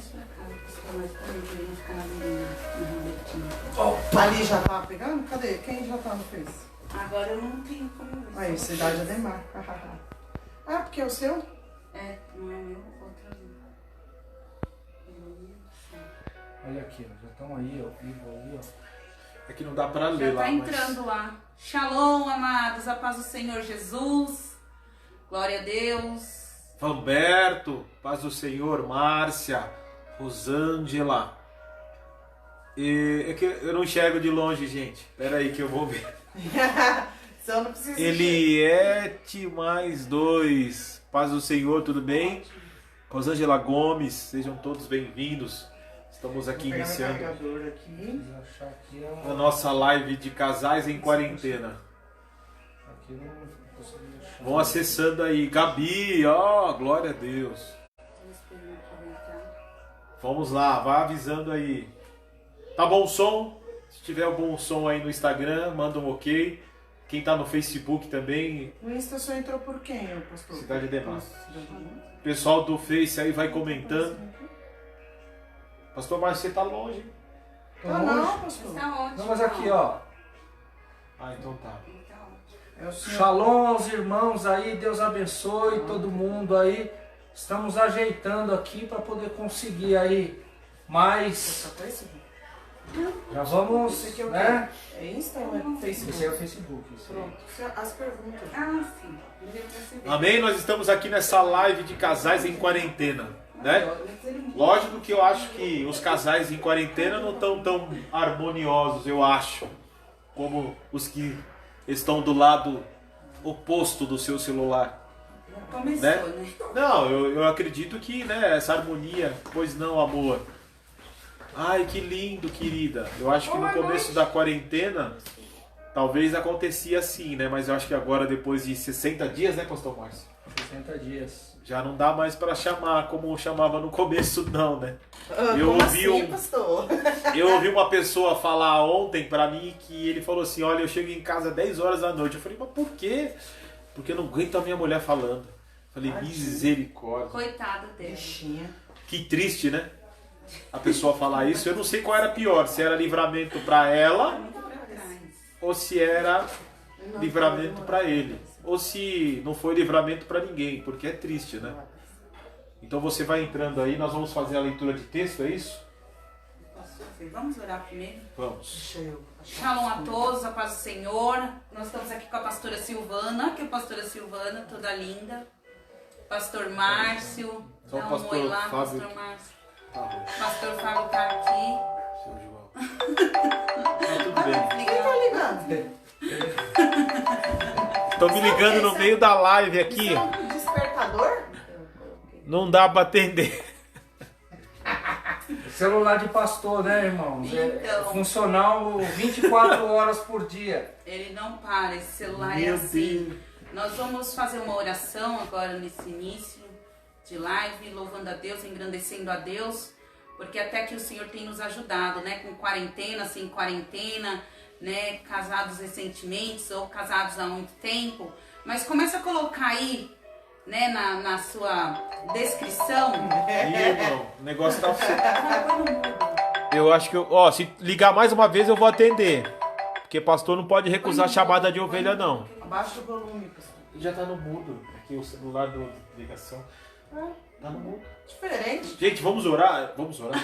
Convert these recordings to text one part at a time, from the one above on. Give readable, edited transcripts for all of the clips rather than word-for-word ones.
mais pra cá, pastor, mas também pra ele não ficar na menina, Ali já tá pegando? Cadê? Quem já tá no Face? Agora eu não tenho como ver. Aí, Cidade Ademar. Ah, porque é o seu? É, não é meu, outro ali. Olha aqui, ó, já estão aí, ó, vivo aí, ó. É que não dá pra ler Já lá, tá entrando lá. Shalom, amados, a paz do Senhor Jesus. Glória a Deus. Humberto, paz do Senhor, Márcia, Rosângela. É que eu não enxergo de longe, gente. Pera aí que eu vou ver. Só não precisa. Eliette mais 2. Paz do Senhor, tudo bem? Rosângela Gomes, sejam todos bem-vindos. Estamos aqui Vou pegar meu iniciando carregador aqui. Vou achar aqui, a ó. nossa live de casais em quarentena. Aqui eu não consegui achar. Vão acessando aí. Gabi, ó, glória a Deus. Tô esperando aproveitar. Vamos lá, vai avisando aí. Tá bom o som? Se tiver um bom som aí no Instagram, manda um ok. Quem tá no Facebook também, O Insta só entrou por quem, pastor? Cidade Ademar. Cidade Ademar. Pessoal do Face aí vai comentando. Pastor Márcio, você tá longe. Ah, não, pastor. Tá ótimo. Não, mas aqui, ó. Ah, então tá. Tá ótimo. É o senhor. Shalom aos irmãos aí, Deus abençoe todo mundo aí. Estamos ajeitando aqui para poder conseguir aí mais. Só pra isso? Já vamos, Esse aqui é o né? quê? É Insta ou é Facebook? Esse é o Facebook. Esse aí. Pronto. As perguntas. Ah, sim. Deu pra se ver. Amém? Nós estamos aqui nessa live de casais em quarentena, né? Lógico que eu acho que os casais em quarentena não estão tão harmoniosos, eu acho, como os que estão do lado oposto do seu celular. Começou, Né? né? Não, eu acredito que, né, essa harmonia, pois não, amor. Ai, que lindo, querida. Eu acho que no começo da quarentena, talvez acontecia assim, né? Mas eu acho que agora, depois de 60 dias, né, pastor Márcio? 60 dias. Já não dá mais para chamar como chamava no começo, não, né? Eu Como ouvi assim, um- pastor? Eu ouvi uma pessoa falar ontem pra mim que ele falou assim, olha, eu chego em casa 10 horas da noite. Eu falei, mas por quê? Porque eu não aguento a minha mulher falando. Eu falei, misericórdia. Coitado dele. Bichinha. Que triste, né? A pessoa falar isso. Eu não sei qual era pior, se era livramento pra ela Muito pra trás. ou se era livramento pra ele. Ou se não foi livramento pra ninguém, porque é triste, né? Então você vai entrando aí, nós vamos fazer a leitura de texto, é isso? Posso fazer? Vamos orar primeiro? Vamos. Deixa eu achar. Shalom a todos, a paz do Senhor. Nós estamos aqui com a pastora Silvana, que é a pastora Silvana, toda linda. Pastor Márcio. Só o Dá um pastor oi lá, Fábio. pastor Márcio. Tá bom. Pastor Fábio tá aqui. Seu João. Tá tudo bem. Quem tá ligando? Estão me ligando no meio da live aqui. Isso é um despertador? Não dá pra atender. Celular de pastor, né, irmãos? É Então. funcional 24 horas por dia. Ele não para, esse celular é Meu assim. Deus. Nós vamos fazer uma oração agora nesse início de live, louvando a Deus, engrandecendo a Deus, porque até que o Senhor tem nos ajudado, né? Com quarentena, sem quarentena, né? Casados recentemente ou casados há muito tempo. Mas começa a colocar aí, né, na sua descrição. Ih, irmão, o negócio tá... Ah, põe no mudo. Eu acho que, se ligar mais uma vez eu vou atender. Porque pastor não pode recusar chamada de ovelha, não. Abaixa o volume, pastor. Já tá no mudo. Aqui o celular de ligação. Tá no mudo. Diferente. Gente, vamos orar? Vamos orar.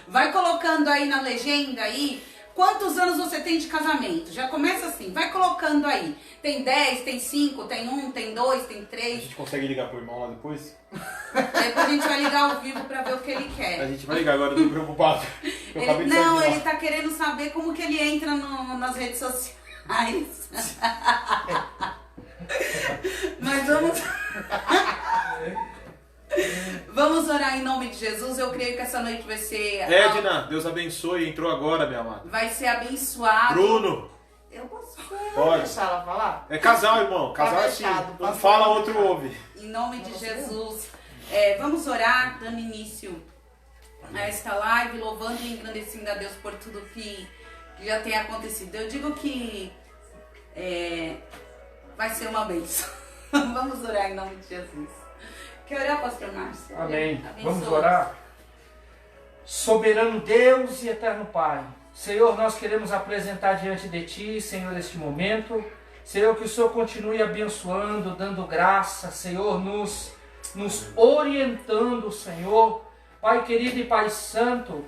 Vai colocando aí na legenda aí quantos anos você tem de casamento. Já começa assim, vai colocando aí. Tem 10, tem 5, tem 1, tem 2, tem A 3. gente consegue ligar pro irmão lá depois? Depois a gente vai ligar ao vivo pra ver o que ele A quer. gente vai ligar agora, eu tô preocupado. Eu acabei de sair Não, de lá. ele tá querendo saber como que ele entra nas redes sociais. Mas vamos... Vamos orar em nome de Jesus. Eu creio que essa noite vai ser... Edna, Deus abençoe. Entrou agora, minha amada. Vai ser abençoado. Bruno, Eu posso... pode. Deixa ela falar? É casal, irmão. Casal é assim. fechado, Um pastor. fala, outro ouve. Em nome de Jesus, vamos orar, dando início a esta live, louvando e engrandecendo a Deus por tudo que já tem acontecido. Eu digo que vai ser uma bênção. Vamos orar em nome de Jesus. Quer orar, pastor Márcio? Amém. Abençoe. Vamos orar? Soberano Deus e eterno Pai, Senhor, nós queremos apresentar diante de Ti, Senhor, este momento. Senhor, que o Senhor continue abençoando, dando graça, Senhor, nos orientando, Senhor. Pai querido e Pai santo,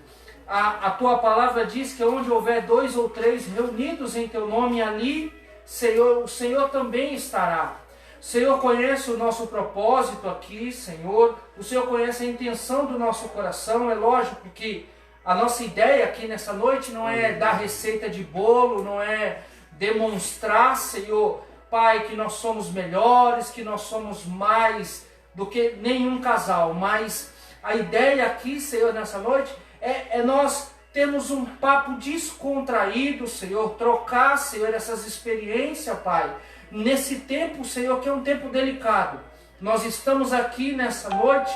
a Tua palavra diz que onde houver 2 ou 3 reunidos em Teu nome ali, Senhor, o Senhor também estará. O Senhor conhece o nosso propósito aqui, Senhor. O Senhor conhece a intenção do nosso coração. É lógico que a nossa ideia aqui nessa noite não é dar receita de bolo, não é demonstrar, Senhor, Pai, que nós somos melhores, que nós somos mais do que nenhum casal. Mas a ideia aqui, Senhor, nessa noite, é nós termos um papo descontraído, Senhor, trocar, Senhor, essas experiências, Pai, nesse tempo, Senhor, que é um tempo delicado. Nós estamos aqui nessa noite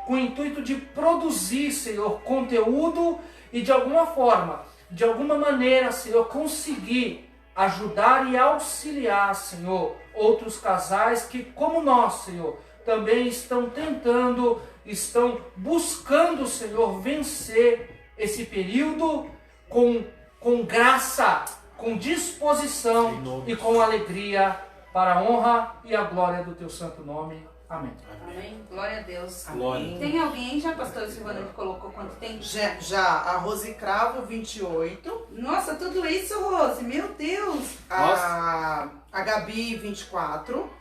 com o intuito de produzir, Senhor, conteúdo e de alguma forma, de alguma maneira, Senhor, conseguir ajudar e auxiliar, Senhor, outros casais que, como nós, Senhor, também estão tentando, estão buscando, Senhor, vencer esse período com graça, com disposição e com alegria para a honra e a glória do Teu santo nome. Amém. Amém. Glória a Deus. Amém. Tem alguém já, pastora Silvana, que colocou quanto tempo? Já, a Rose Cravo, 28. Nossa, tudo isso, Rose, meu Deus. A Gabi, 24.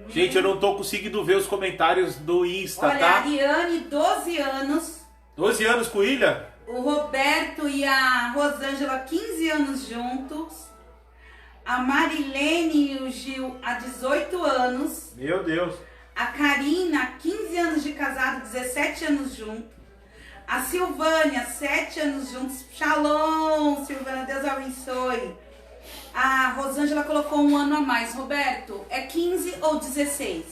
Gente, eu não tô conseguindo ver os comentários do Insta, Olha, a tá? Ariane, 12 anos. 12 anos com Ilha? O Roberto e a Rosângela, 15 anos juntos. A Marilene e o Gil, há 18 anos. Meu Deus. A Karina, 15 anos de casado, 17 anos junto. A Silvânia, 7 anos juntos. Shalom, Silvana, Deus abençoe. A Rosângela colocou 1 ano a mais. Roberto, é 15 ou 16?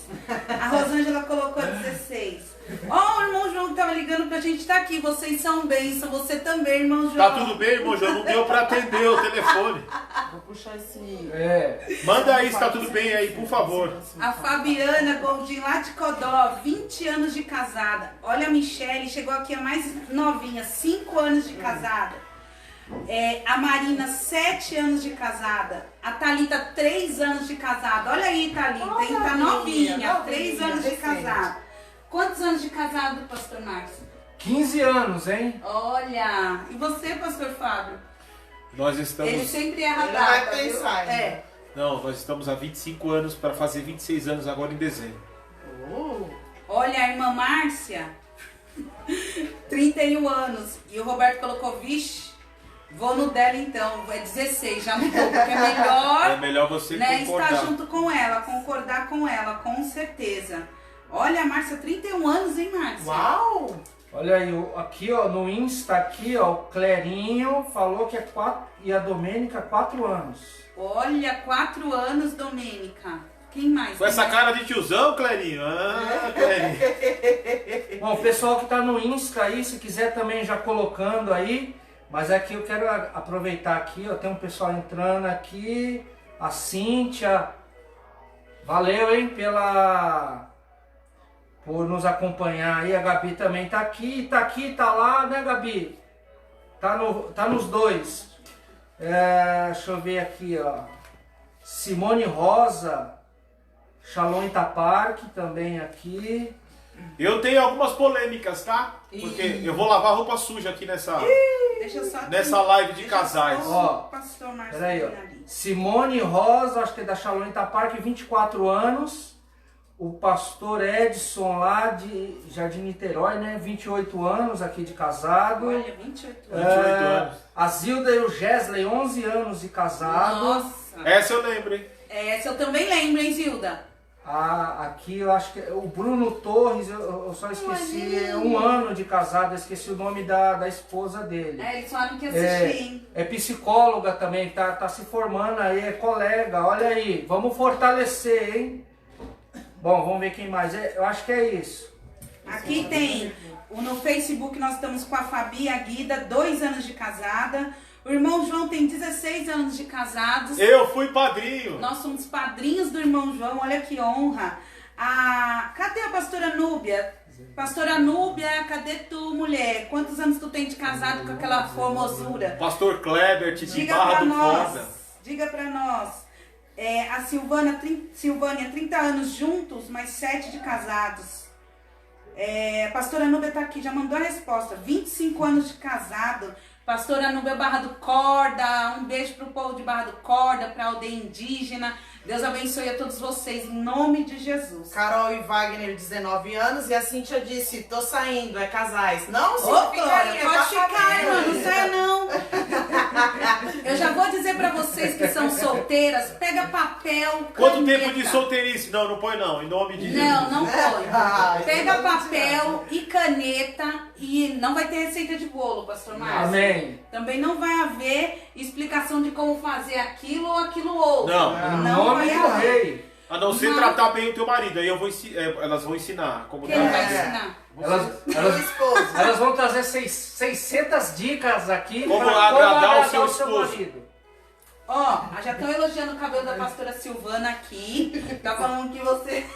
A Rosângela colocou 16. Ó, o irmão João que tava ligando pra gente, tá aqui. Vocês são bênção, você também, irmão João. Tá tudo bem, irmão João? Não deu pra atender o telefone. Vou puxar esse... Manda aí se tá tudo bem aí, por favor. A Fabiana Goldin, lá de Codó, 20 anos de casada. Olha a Michele, chegou aqui a mais novinha, 5 anos de casada. A Marina, 7 anos de casada. A Thalita, 3 anos de casada. Olha aí, Thalita, hein? Tá novinha, 3 anos de casada. Quantos anos de casado, pastor Márcio? 15 anos, hein? Olha, e você, pastor Fábio? Nós estamos... Ele sempre erra a Ele data, vai viu? pensar ainda. Não, nós estamos há 25 anos para fazer 26 anos agora em dezembro. Olha, a irmã Márcia, 31 anos. E o Roberto colocou, vixe, vou no dela então, é 16, já mudou, porque é melhor, É melhor você concordar. estar junto com ela, concordar com ela, com certeza. Olha, a Márcia, 31 anos, hein, Márcia? Uau! Olha aí, aqui ó, no Insta, aqui ó, o Clerinho falou que é 4 e a Domênica 4 anos. Olha, 4 anos, Domênica. Quem mais? Com essa cara de tiozão, Clerinho? Ah, Clerinho. Bom, o pessoal que tá no Insta aí, se quiser também já colocando aí, mas aqui eu quero aproveitar aqui, ó, tem um pessoal entrando aqui, a Cíntia, valeu, hein, por nos acompanhar aí, a Gabi também tá aqui, tá lá, né, Gabi? Tá nos dois. Deixa eu ver aqui, ó. Simone Rosa, Shalom Itaparque também aqui. Eu tenho algumas polêmicas, tá? Porque eu vou lavar roupa suja aqui nessa live de casais. Ó, peraí, ó. Simone Rosa, acho que é da Shalom Itaparque, 24 anos. O pastor Edson lá de Jardim Niterói, né? 28 anos aqui de casado. Olha, 28 anos. A Zilda e o Gesley, 11 anos de casado. Nossa. Essa eu lembro, hein? Essa eu também lembro, hein, Zilda? Aqui eu acho que o Bruno Torres, eu só esqueci, 1 ano de casado, eu esqueci o nome da esposa dele. Eles falaram que assistir, hein? É psicóloga também, tá se formando aí, é colega, olha aí, vamos fortalecer, hein? Bom, vamos ver quem mais. Eu acho que é isso. Aqui tem, no Facebook nós estamos com a Fabi e a Guida, 2 anos de casada. O irmão João tem 16 anos de casados. Eu fui padrinho. Nós somos padrinhos do irmão João, olha que honra. Cadê a pastora Núbia? Pastora Núbia, cadê tu, mulher? Quantos anos tu tem de casado com aquela formosura? Pastor Kleber, te Diga Barra pra do nós. Fonda. Diga pra nós. A Silvânia, 30 anos juntos, mais 7 de casados. Pastora Núbia tá aqui, já mandou a resposta. 25 anos de casado. Pastora Núbia Barra do Corda, um beijo pro povo de Barra do Corda, pra aldeia indígena. Deus abençoe a todos vocês, em nome de Jesus. Carol e Wagner, 19 anos, e a Cíntia disse, tô saindo, é casais. Não, Cíntia, Ô, fica Glória, aí, pode ficar, irmã, não sai. saia não. Eu já vou dizer pra vocês que são solteiras, pega papel, Quanto caneta. tempo de solteirice? Não, não põe não, em nome de Não, Jesus. não Ai, põe. Pega eu tô papel e caneta e não vai ter receita de bolo, pastor Márcio. Amém. Também não vai haver explicação de como fazer aquilo ou aquilo outro. Não. Em Não nome vai do haver. rei. A não ser Mas- tratar bem o teu marido, aí elas vão ensinar como Quem vai dar. ensinar? Meu esposo. Elas vão trazer 600 dicas aqui Como para agradar o seu esposo. marido. Ó, já estão elogiando o cabelo da pastora Silvana aqui. Tá falando que você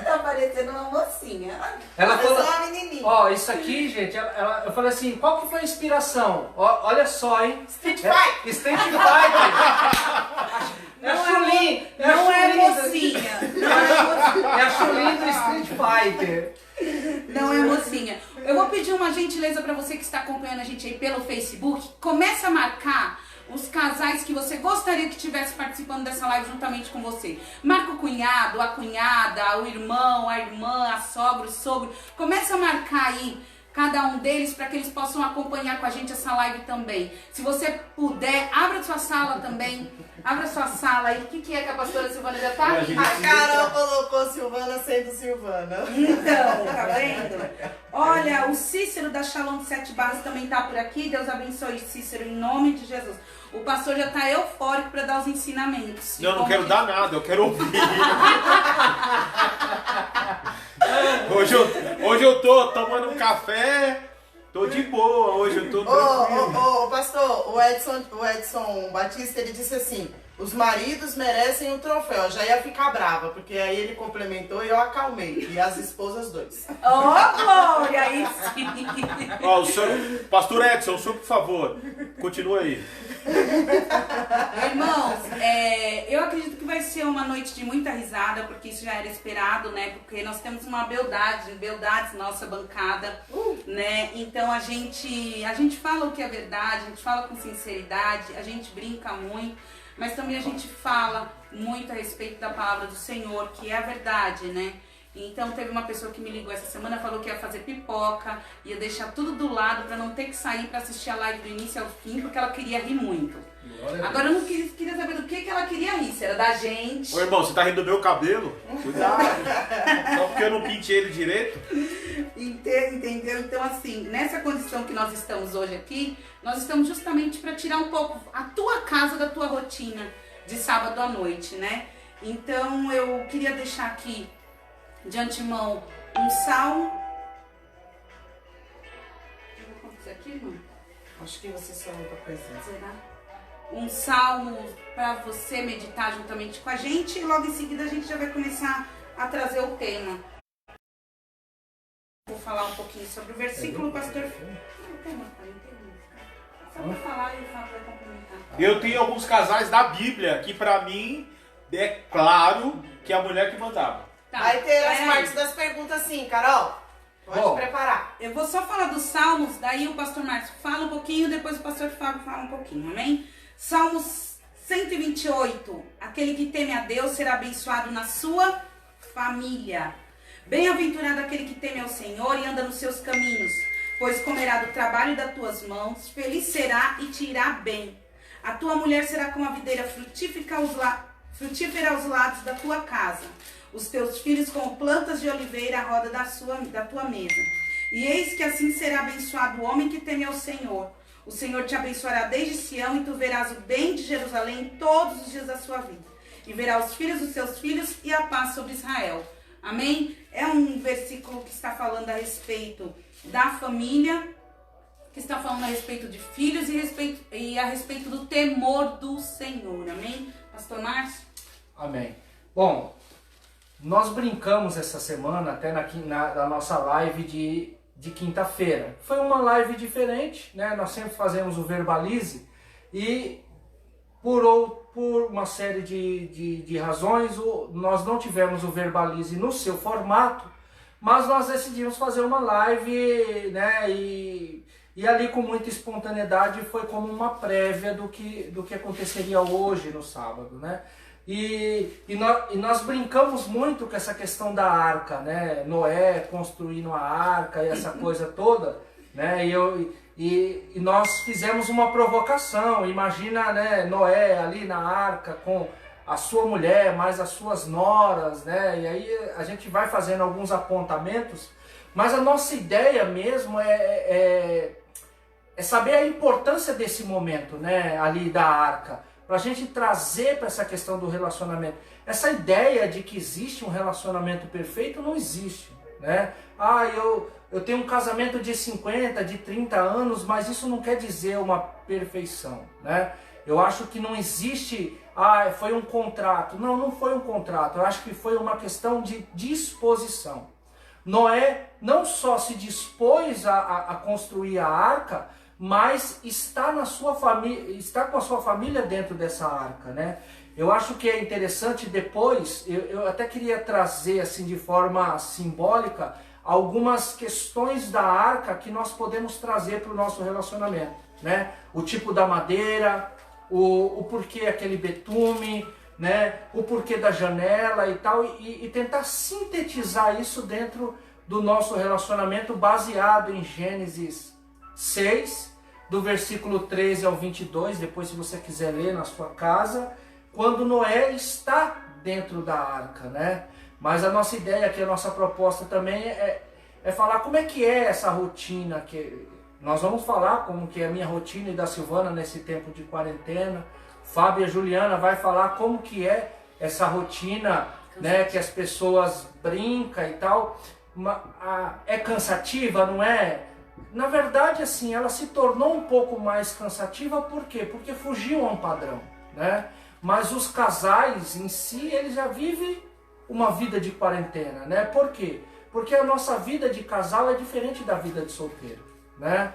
tá parecendo uma mocinha. Ela Eu falou, sou uma menininha. ó, isso aqui, gente, eu falei assim, qual que foi a inspiração? Ó, olha só, hein? Street Fight. Street Fighter. É a Chun-Li. Não é Chun-Li do- mocinha. Não é mocinha. É a Chun-Li do Street Fighter. Não é mocinha. Eu vou pedir uma gentileza pra você que está acompanhando a gente aí pelo Facebook. Começa a marcar os casais que você gostaria que estivesse participando dessa live juntamente com você. Marca o cunhado, a cunhada, o irmão, a irmã, a sogra, o sogro. Começa a marcar aí cada um deles para que eles possam acompanhar com a gente essa live também. Se você puder, abra sua sala também. Abra sua sala aí. O que é que a pastora Silvana já tá? A Carol colocou Silvana sendo Silvana. Então, tá vendo? Olha, o Cícero da Shalom de 7 Barras também tá por aqui. Deus abençoe Cícero em nome de Jesus. O pastor já tá eufórico para dar os ensinamentos. Não, não Como quero que- dar nada, eu quero ouvir. Hoje eu tô tomando um café, tô de boa, hoje eu tô tranquilo. Ô, pastor, o Edson Batista, ele disse assim, os maridos merecem um troféu. Eu já ia ficar brava, porque aí ele complementou e eu acalmei. E as esposas dois. Ó, Glória, aí sim. Ó, o senhor, pastor Edson, o senhor, por favor, continua aí. Irmãos, eu acredito que vai ser uma noite de muita risada, porque isso já era esperado, né? Porque nós temos uma beldades nossa bancada, né? Então a gente fala o que é verdade, a gente fala com sinceridade, a gente brinca muito, mas também a gente fala muito a respeito da palavra do Senhor, que é a verdade, né? Então teve uma pessoa que me ligou essa semana, falou que ia fazer pipoca, ia deixar tudo do lado para não ter que sair para assistir a live do início ao fim, porque ela queria rir muito. Agora eu não queria saber do que ela queria rir, se era da gente. Ô irmão, você tá rindo do meu cabelo? Cuidado. Só porque eu não pintei ele direito. Entendeu? Então assim, nessa condição que nós estamos hoje aqui, nós estamos justamente para tirar um pouco a tua casa da tua rotina de sábado à noite, né? Então eu queria deixar aqui de antemão um salmo. Eu vou acontecer aqui, irmão? Acho que você só outra presença. Será? Um salmo para você meditar juntamente com a gente e logo em seguida a gente já vai começar a trazer o tema. Vou falar um pouquinho sobre o versículo, pastor. Só para falar e o Fábio vai complementar. Eu tenho alguns casais da Bíblia que pra mim é claro que é a mulher que mandava. Tá, Vai ter as peraí. partes das perguntas sim, Carol. Pode Bom. preparar. Eu vou só falar dos salmos, daí o pastor Márcio fala um pouquinho, depois o pastor Fábio fala um pouquinho, amém? Salmos 128. Aquele que teme a Deus será abençoado na sua família. Bem-aventurado aquele que teme ao Senhor e anda nos seus caminhos, pois comerá do trabalho das tuas mãos, feliz será e te irá bem. A tua mulher será como a videira frutífera aos lados da tua casa, os teus filhos como plantas de oliveira à roda da tua mesa. E eis que assim será abençoado o homem que teme ao Senhor. O Senhor te abençoará desde Sião, e tu verás o bem de Jerusalém todos os dias da sua vida. E verá os filhos dos seus filhos e a paz sobre Israel. Amém? É um versículo que está falando a respeito da família, que está falando a respeito de filhos e a respeito do temor do Senhor. Amém? Pastor Márcio? Amém. Bom, nós brincamos essa semana, até na nossa live de quinta-feira. Foi uma live diferente, né? Nós sempre fazemos o Verbalize e por uma série de razões nós não tivemos o Verbalize no seu formato, mas nós decidimos fazer uma live, né? E ali com muita espontaneidade foi como uma prévia do que aconteceria hoje no sábado, né? E nós brincamos muito com essa questão da arca, né? Noé construindo a arca e essa coisa toda, né? E nós fizemos uma provocação. Imagina, né, Noé ali na arca com a sua mulher, mais as suas noras, né? E aí a gente vai fazendo alguns apontamentos, mas a nossa ideia mesmo é saber a importância desse momento, né, ali da arca, para a gente trazer para essa questão do relacionamento. Essa ideia de que existe um relacionamento perfeito não existe, né? Eu tenho um casamento de 50, de 30 anos, mas isso não quer dizer uma perfeição, né? Eu acho que não existe, foi um contrato. Não foi um contrato, eu acho que foi uma questão de disposição. Noé não só se dispôs a construir a arca, mas está com a sua família dentro dessa arca, né? Eu acho que é interessante depois, eu até queria trazer assim de forma simbólica algumas questões da arca que nós podemos trazer para o nosso relacionamento, né? O tipo da madeira, o porquê aquele betume, né? O porquê da janela e tal, e tentar sintetizar isso dentro do nosso relacionamento baseado em Gênesis 6, do versículo 13 ao 22, depois se você quiser ler na sua casa, quando Noé está dentro da arca, né? Mas a nossa ideia aqui, a nossa proposta também é falar como é que é essa rotina, que nós vamos falar como que é a minha rotina e da Silvana nesse tempo de quarentena. Fábio e a Juliana vai falar como que é essa rotina, né, que as pessoas brincam e tal. É cansativa, não é? Na verdade, assim, ela se tornou um pouco mais cansativa, por quê? Porque fugiu a um padrão, né? Mas os casais em si, eles já vivem uma vida de quarentena, né? Por quê? Porque a nossa vida de casal é diferente da vida de solteiro, né?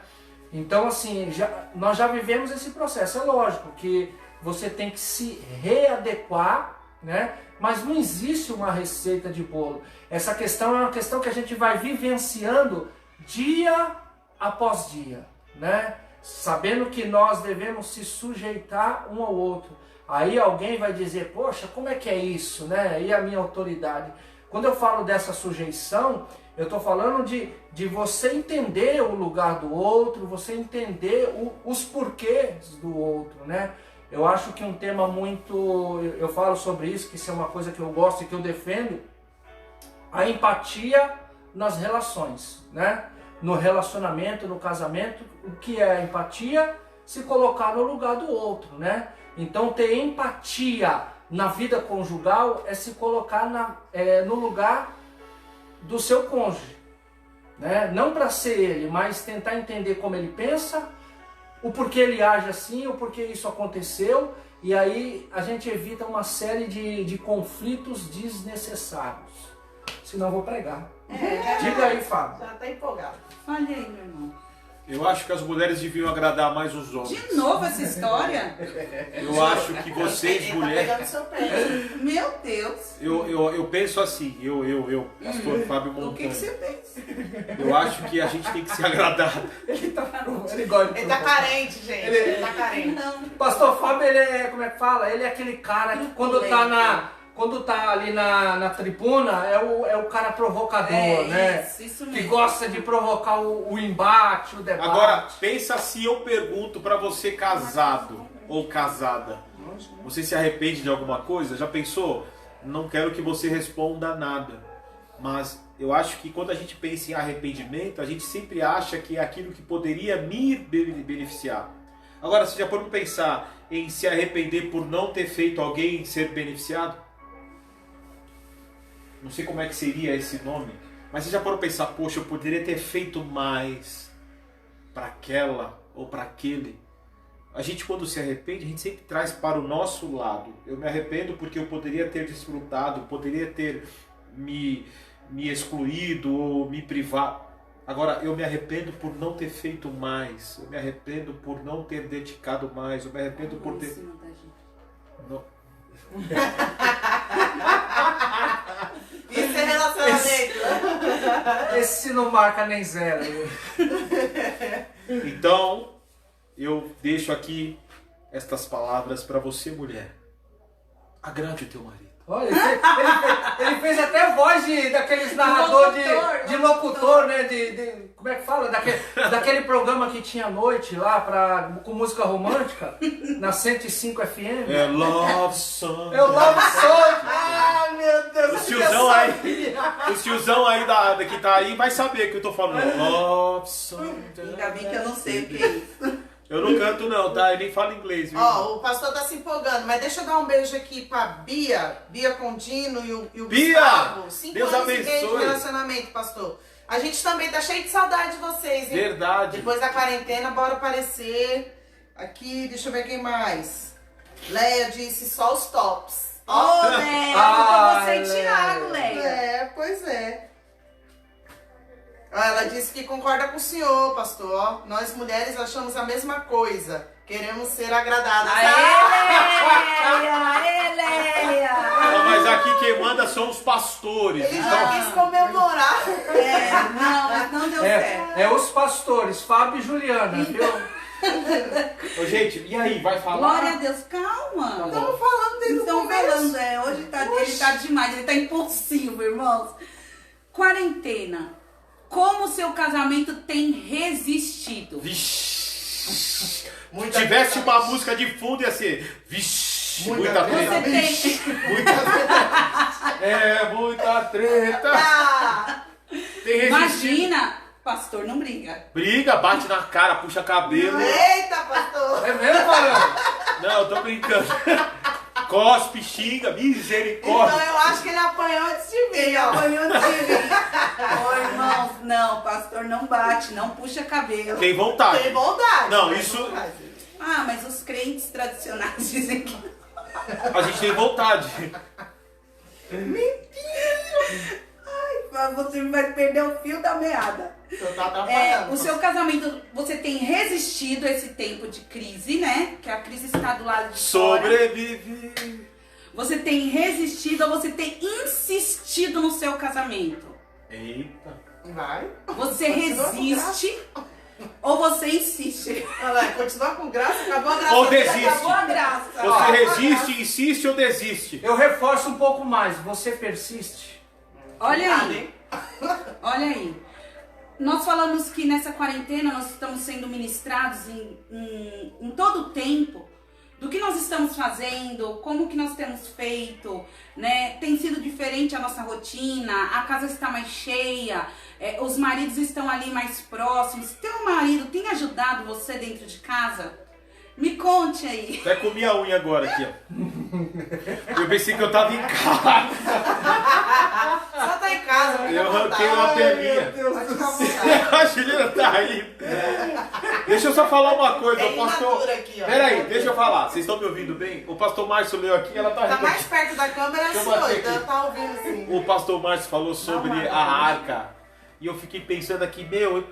Então, assim, nós já vivemos esse processo. É lógico que você tem que se readequar, né? Mas não existe uma receita de bolo. Essa questão é uma questão que a gente vai vivenciando dia após dia, né? Sabendo que nós devemos se sujeitar um ao outro. Aí alguém vai dizer, poxa, como é que é isso, né? E a minha autoridade? Quando eu falo dessa sujeição, eu estou falando de você entender o lugar do outro, você entender os porquês do outro, né? Eu acho que um tema muito... Eu falo sobre isso, que isso é uma coisa que eu gosto e que eu defendo. A empatia nas relações, né? No relacionamento, no casamento, o que é a empatia? Se colocar no lugar do outro, né? Então ter empatia na vida conjugal é se colocar no lugar do seu cônjuge, né? Não para ser ele, mas tentar entender como ele pensa, o porquê ele age assim, o porquê isso aconteceu, e aí a gente evita uma série de conflitos desnecessários. Senão eu vou pregar. Diga aí, Fábio. Já tá empolgado. Fale aí, meu irmão. Eu acho que as mulheres deviam agradar mais os homens. De novo essa história? Eu acho que vocês, Ele mulheres... tá pegando seu pé. Meu Deus. Eu penso assim, pastor Fábio Montano. O que você pensa? Eu acho que a gente tem que se agradar. Ele gosta de Ele tá carente, gente. Ele tá carente. Não. Pastor Fábio, ele é, como é que fala? Ele é aquele cara que quando tá ali na tribuna, é o cara provocador, né? Isso Que mesmo. gosta de provocar o embate, o debate. Agora, pensa se eu pergunto pra você casado ou casada. Você se arrepende de alguma coisa? Já pensou? Não quero que você responda nada. Mas eu acho que quando a gente pensa em arrependimento, a gente sempre acha que é aquilo que poderia me beneficiar. Agora, você já pode pensar em se arrepender por não ter feito alguém ser beneficiado? Não sei como é que seria esse nome, mas você já pode pensar, poxa, eu poderia ter feito mais para aquela ou para aquele. A gente, quando se arrepende, a gente sempre traz para o nosso lado. Eu me arrependo porque eu poderia ter desfrutado, poderia ter me excluído ou me privado. Agora, eu me arrependo por não ter feito mais. Eu me arrependo por não ter dedicado mais. Eu me arrependo por ter... Não. Isso é relacionamento. Esse não marca nem zero. Então, eu deixo aqui estas palavras para você, mulher. Agrade o teu marido. Olha, ele fez até voz daqueles narradores de locutor, né? Como é que fala? Daquele programa que tinha à noite lá com música romântica, na 105 FM. É Love Song. É o Love Song. Ai, meu Deus. O tiozão aí que tá aí vai saber que eu tô falando. Love Song. Ainda bem que eu não sei o que é isso. Eu não canto não, tá? Eu nem falo inglês, viu? Ó, o pastor tá se empolgando, mas deixa eu dar um beijo aqui pra Bia Condino e o Bia! Gustavo. 5 Deus anos e meio de abençoe. relacionamento, pastor. A gente também tá cheio de saudade de vocês, hein? Verdade. Depois da quarentena, bora aparecer. Aqui, deixa eu ver quem mais. Leia disse só os tops. Ô, Léo, Ah, você e Thiago, Léo. É, pois é. Ó, ela disse que concorda com o senhor, pastor. Ó, nós mulheres achamos a mesma coisa. Queremos ser agradadas. Aê, Léia! Não, mas aqui quem manda são os pastores. Ele Então, já quis comemorar. Não, mas não deu certo. É os pastores, Fábio e Juliana, viu? ô, gente, e aí, vai falar? Glória a Deus, calma. Estamos falando desde o Estão começo. falando, hoje ele tá demais, ele tá impulsivo, irmãos. Quarentena. Como o seu casamento tem resistido? Vixe. Muita Se tivesse treta. uma música de fundo, ia ser. Vixe, Muita muita treta. treta. Você tem... Muita treta. É, muita treta. Ah, Tem resistido. Imagina, pastor não briga. Briga, bate na cara, puxa cabelo. eita, pastor. É mesmo, Barão? Não, eu tô brincando. Cospe, xinga, misericórdia. Então eu acho que ele apanhou antes de mim, ó. Apanhou de mim. Ô, irmãos, não, pastor não bate, não puxa cabelo. Tem vontade. Tem bondade. Não, tem isso- bondade. Ah, mas os crentes tradicionais dizem que... A gente tem vontade. Você vai perder o fio da meada. Então tá atrapalhando. O seu casamento, você tem resistido a esse tempo de crise, né? Que a crise está do lado de fora. Sobrevive. Você tem resistido ou você tem insistido no seu casamento? Eita. Vai. Você Continua com resiste ou você insiste? Olha lá, continua com graça, acabou a graça. Ou desiste. Acabou a graça. Você resiste, insiste ou desiste? Eu reforço um pouco mais, você persiste. Olha Cuidado, aí, hein? olha aí. Nós falamos que nessa quarentena nós estamos sendo ministrados em todo o tempo do que nós estamos fazendo, como que nós temos feito, né? Tem sido diferente a nossa rotina, a casa está mais cheia, os maridos estão ali mais próximos. Teu marido tem ajudado você dentro de casa? Me conte aí. Até comi a unha agora aqui, ó. Eu pensei que eu tava em casa. Só tá em casa. fica Eu à arranquei vontade. uma perninha. Pode ficar à vontade. A Juliana tá aí. Deixa eu só falar uma coisa, É o pastor. imatura aqui, ó. Peraí, deixa eu falar. Vocês estão me ouvindo bem? O pastor Márcio leu aqui, ela tá Tá rindo mais aqui. perto da câmera Deixa eu assim, ó. bater Então aqui. tá ouvindo sim. O pastor Márcio falou sobre Não, a arca. E eu fiquei pensando aqui,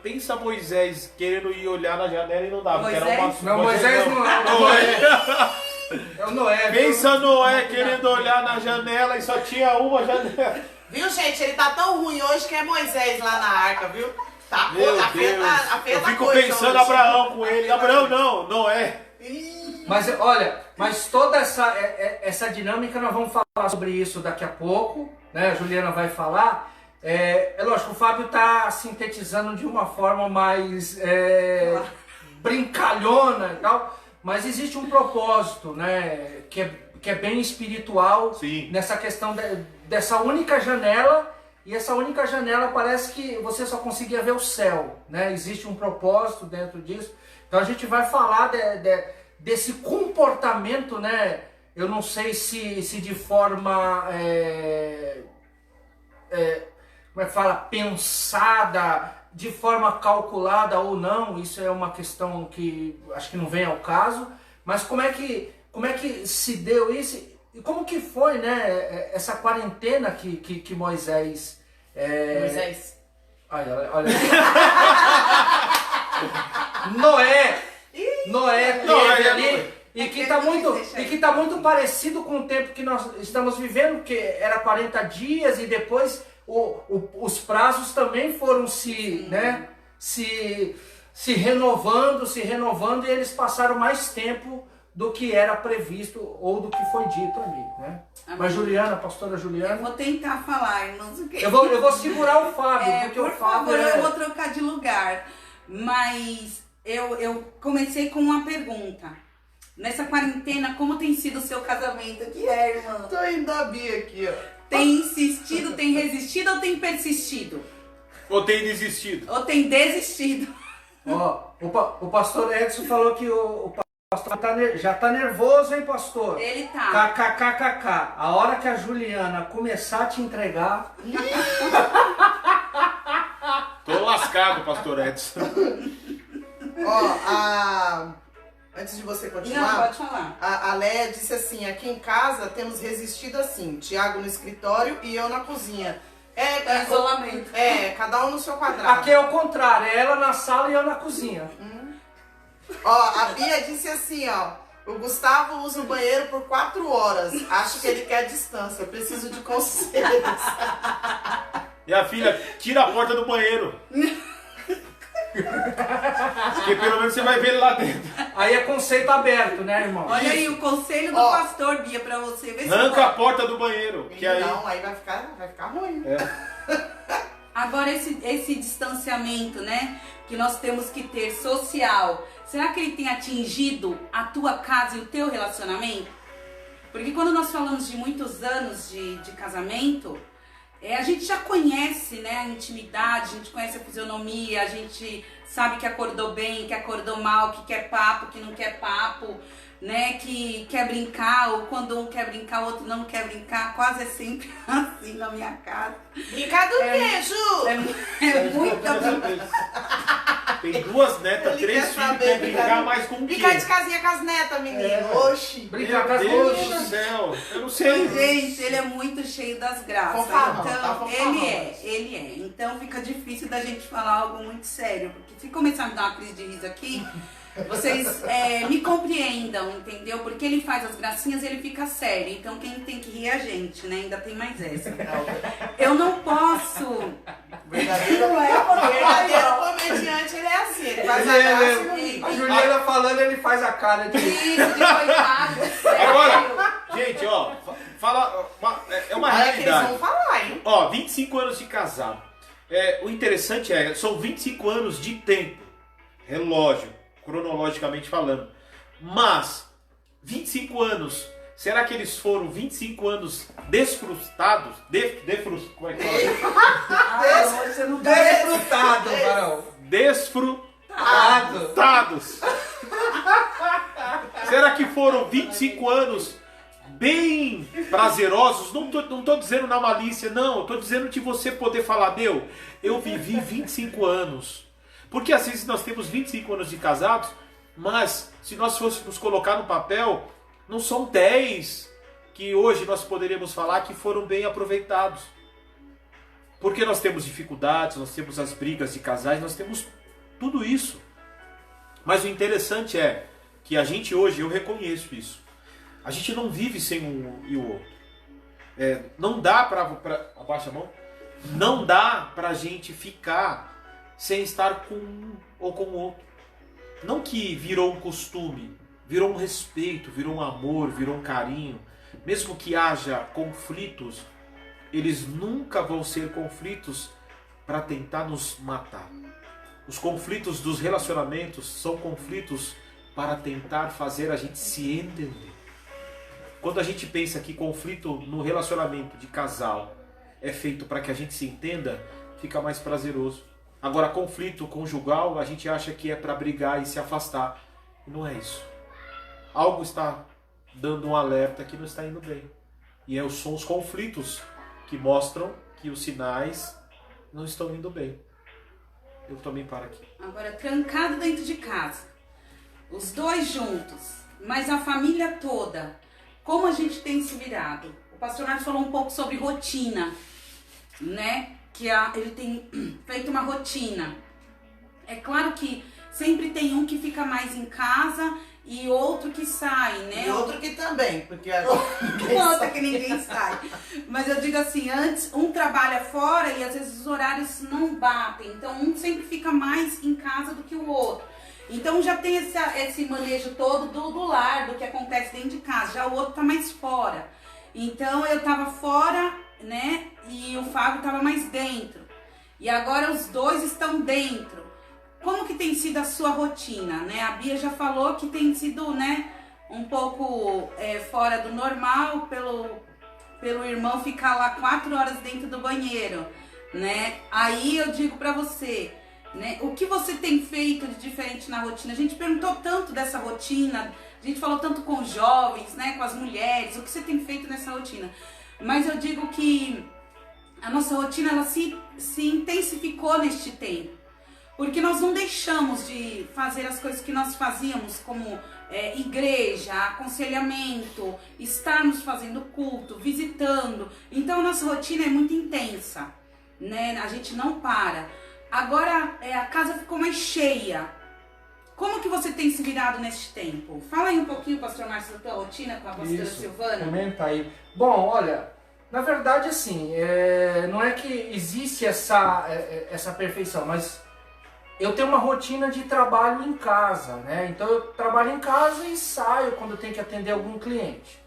pensa Moisés querendo ir olhar na janela e não dá, porque era uma... Moisés? Não, Moisés não é. Noé. É o Noé. viu? Pensa Noé querendo olhar na janela e só tinha uma janela. Viu, gente? Ele tá tão ruim hoje que é Moisés lá na arca, viu? Tá, Meu a feia Deus. tá, a feia Eu tá fico coisa pensando hoje. Abraão com ele. Abraão não, Noé. Ih, Mas olha, toda essa dinâmica nós vamos falar sobre isso daqui a pouco, né? A Juliana vai falar. É lógico, o Fábio está sintetizando de uma forma mais brincalhona e tal, mas existe um propósito, né? Que é bem espiritual. Sim. Nessa questão dessa única janela. E essa única janela parece que você só conseguia ver o céu, né? Existe um propósito dentro disso. Então a gente vai falar desse comportamento, né? Eu não sei se de forma, como é que fala, pensada, de forma calculada ou não. Isso é uma questão que acho que não vem ao caso. Mas como é que se deu isso? E como que foi, né, essa quarentena que Moisés... Moisés. Olha. Noé teve ali, e que está muito parecido com o tempo que nós estamos vivendo, que era 40 dias, e depois os prazos também foram se renovando, e eles passaram mais tempo do que era previsto ou do que foi dito ali, né? Mas Juliana, pastora Juliana... Eu vou tentar falar, irmãos. Eu vou segurar o Fábio, porque por o Fábio favor, eu vou trocar de lugar. Mas eu comecei com uma pergunta. Nessa quarentena, como tem sido o seu casamento? O que é, irmão? Tô indo a Bia aqui, ó. Tem insistido, tem resistido ou tem persistido? Ou tem desistido? Ou tem desistido? Ó, o pastor Edson falou que o pastor já tá nervoso, hein, pastor? Ele tá. KKKKK. A hora que a Juliana começar a te entregar... Tô lascado, pastor Edson. Ó, antes de você continuar... Não, pode falar. A Léa disse assim, aqui em casa temos resistido assim, Tiago no escritório e eu na cozinha. Isolamento. Cada um no seu quadrado. Aqui é o contrário, é ela na sala e eu na cozinha. Ó, a Bia disse assim, ó, o Gustavo usa o banheiro por 4 horas, acho que ele quer distância, eu preciso de conselhos. E a filha, tira a porta do banheiro. Porque pelo menos você vai ver ele lá dentro. Aí é conceito aberto, né, irmão? Olha aí o conselho do pastor, Bia, pra você ver se Arranca a porta do banheiro. Que aí... Não, aí vai ficar ruim. Agora esse distanciamento, né, que nós temos que ter social, será que ele tem atingido a tua casa e o teu relacionamento? Porque quando nós falamos de muitos anos de casamento, a gente já conhece, né, a intimidade, a gente conhece a fisionomia, a gente sabe que acordou bem, que acordou mal, que quer papo, que não quer papo, né, que quer brincar, ou quando um quer brincar, o outro não quer brincar, quase é sempre assim na minha casa. Brincar do quê, Ju? É muito... Tem 2 netas, Ele 3 quer filhos, saber, quer brincar mais com o quê? Brincar de casinha com as netas, menino. Oxi. Brincar com as Meu Deus meninas. do céu, eu não sei. Gente, ele é muito cheio das graças. Fanfarrão, Então, tá fanfarrão. ele é. Então fica difícil da gente falar algo muito sério. Porque se começar a me dar uma crise de riso aqui, vocês me compreendam, entendeu? Porque ele faz as gracinhas e ele fica sério. Então quem tem que rir é a gente, né? Ainda tem mais essa. Eu não posso... Verdadeiro comediante, ele é assim, ele faz a graça e não ri. A Juliana falando, ele faz a cara de... Isso, de coitado, sério. Agora, gente, ó, é uma Olha que eles realidade. vão falar, hein? Ó, 25 anos de casado. O interessante são 25 anos de tempo. Relógio, cronologicamente falando. Mas, 25 anos, será que eles foram 25 anos desfrutados? Como é que fala? Você não tá desfrutado, Barão. Desfrutados. Será que foram 25 anos bem prazerosos? Não tô dizendo na malícia, não. Eu tô dizendo de você poder falar, eu vivi 25 anos. Porque às vezes nós temos 25 anos de casados, mas se nós fôssemos colocar no papel, não são 10 que hoje nós poderíamos falar que foram bem aproveitados. Porque nós temos dificuldades, nós temos as brigas de casais, nós temos tudo isso. Mas o interessante é que a gente hoje, eu reconheço isso, a gente não vive sem um e o outro. Não dá para abaixa a mão, não dá pra gente ficar sem estar com um ou com o outro. Não que virou um costume, virou um respeito, virou um amor, virou um carinho. Mesmo que haja conflitos, eles nunca vão ser conflitos para tentar nos matar. Os conflitos dos relacionamentos são conflitos para tentar fazer a gente se entender. Quando a gente pensa que conflito no relacionamento de casal é feito para que a gente se entenda, fica mais prazeroso. Agora, conflito conjugal, a gente acha que é para brigar e se afastar. E não é isso. Algo está dando um alerta que não está indo bem. E são os conflitos que mostram que os sinais não estão indo bem. Eu também paro aqui. Agora, trancado dentro de casa, os dois juntos, mas a família toda como a gente tem se virado. O pastor Márcio falou um pouco sobre rotina, né? Que ele tem feito uma rotina. É claro que sempre tem um que fica mais em casa e outro que sai, né? E outro que também, porque agora Conta que ninguém sai. Mas eu digo assim, antes um trabalha fora e às vezes os horários não batem. Então um sempre fica mais em casa do que o outro. Então já tem esse manejo todo do lar, do que acontece dentro de casa. Já o outro tá mais fora. Então eu tava fora, né? E o Fábio tava mais dentro. E agora os dois estão dentro. Como que tem sido a sua rotina, né? A Bia já falou que tem sido, né, um pouco fora do normal pelo irmão ficar lá 4 horas dentro do banheiro, né? Aí eu digo pra você, né, o que você tem feito de diferente na rotina? A gente perguntou tanto dessa rotina, a gente falou tanto com os jovens, né, com as mulheres, o que você tem feito nessa rotina? Mas eu digo que a nossa rotina, ela se intensificou neste tempo. Porque nós não deixamos de fazer as coisas que nós fazíamos, como igreja, aconselhamento, estarmos fazendo culto, visitando. Então a nossa rotina é muito intensa, né? A gente não para. Agora a casa ficou mais cheia. Como que você tem se virado neste tempo? Fala aí um pouquinho, pastor Márcio, da tua rotina com a pastora Silvana. Comenta aí. Bom, olha, na verdade assim, não é que existe essa perfeição, mas eu tenho uma rotina de trabalho em casa, né? Então eu trabalho em casa e saio quando eu tenho que atender algum cliente.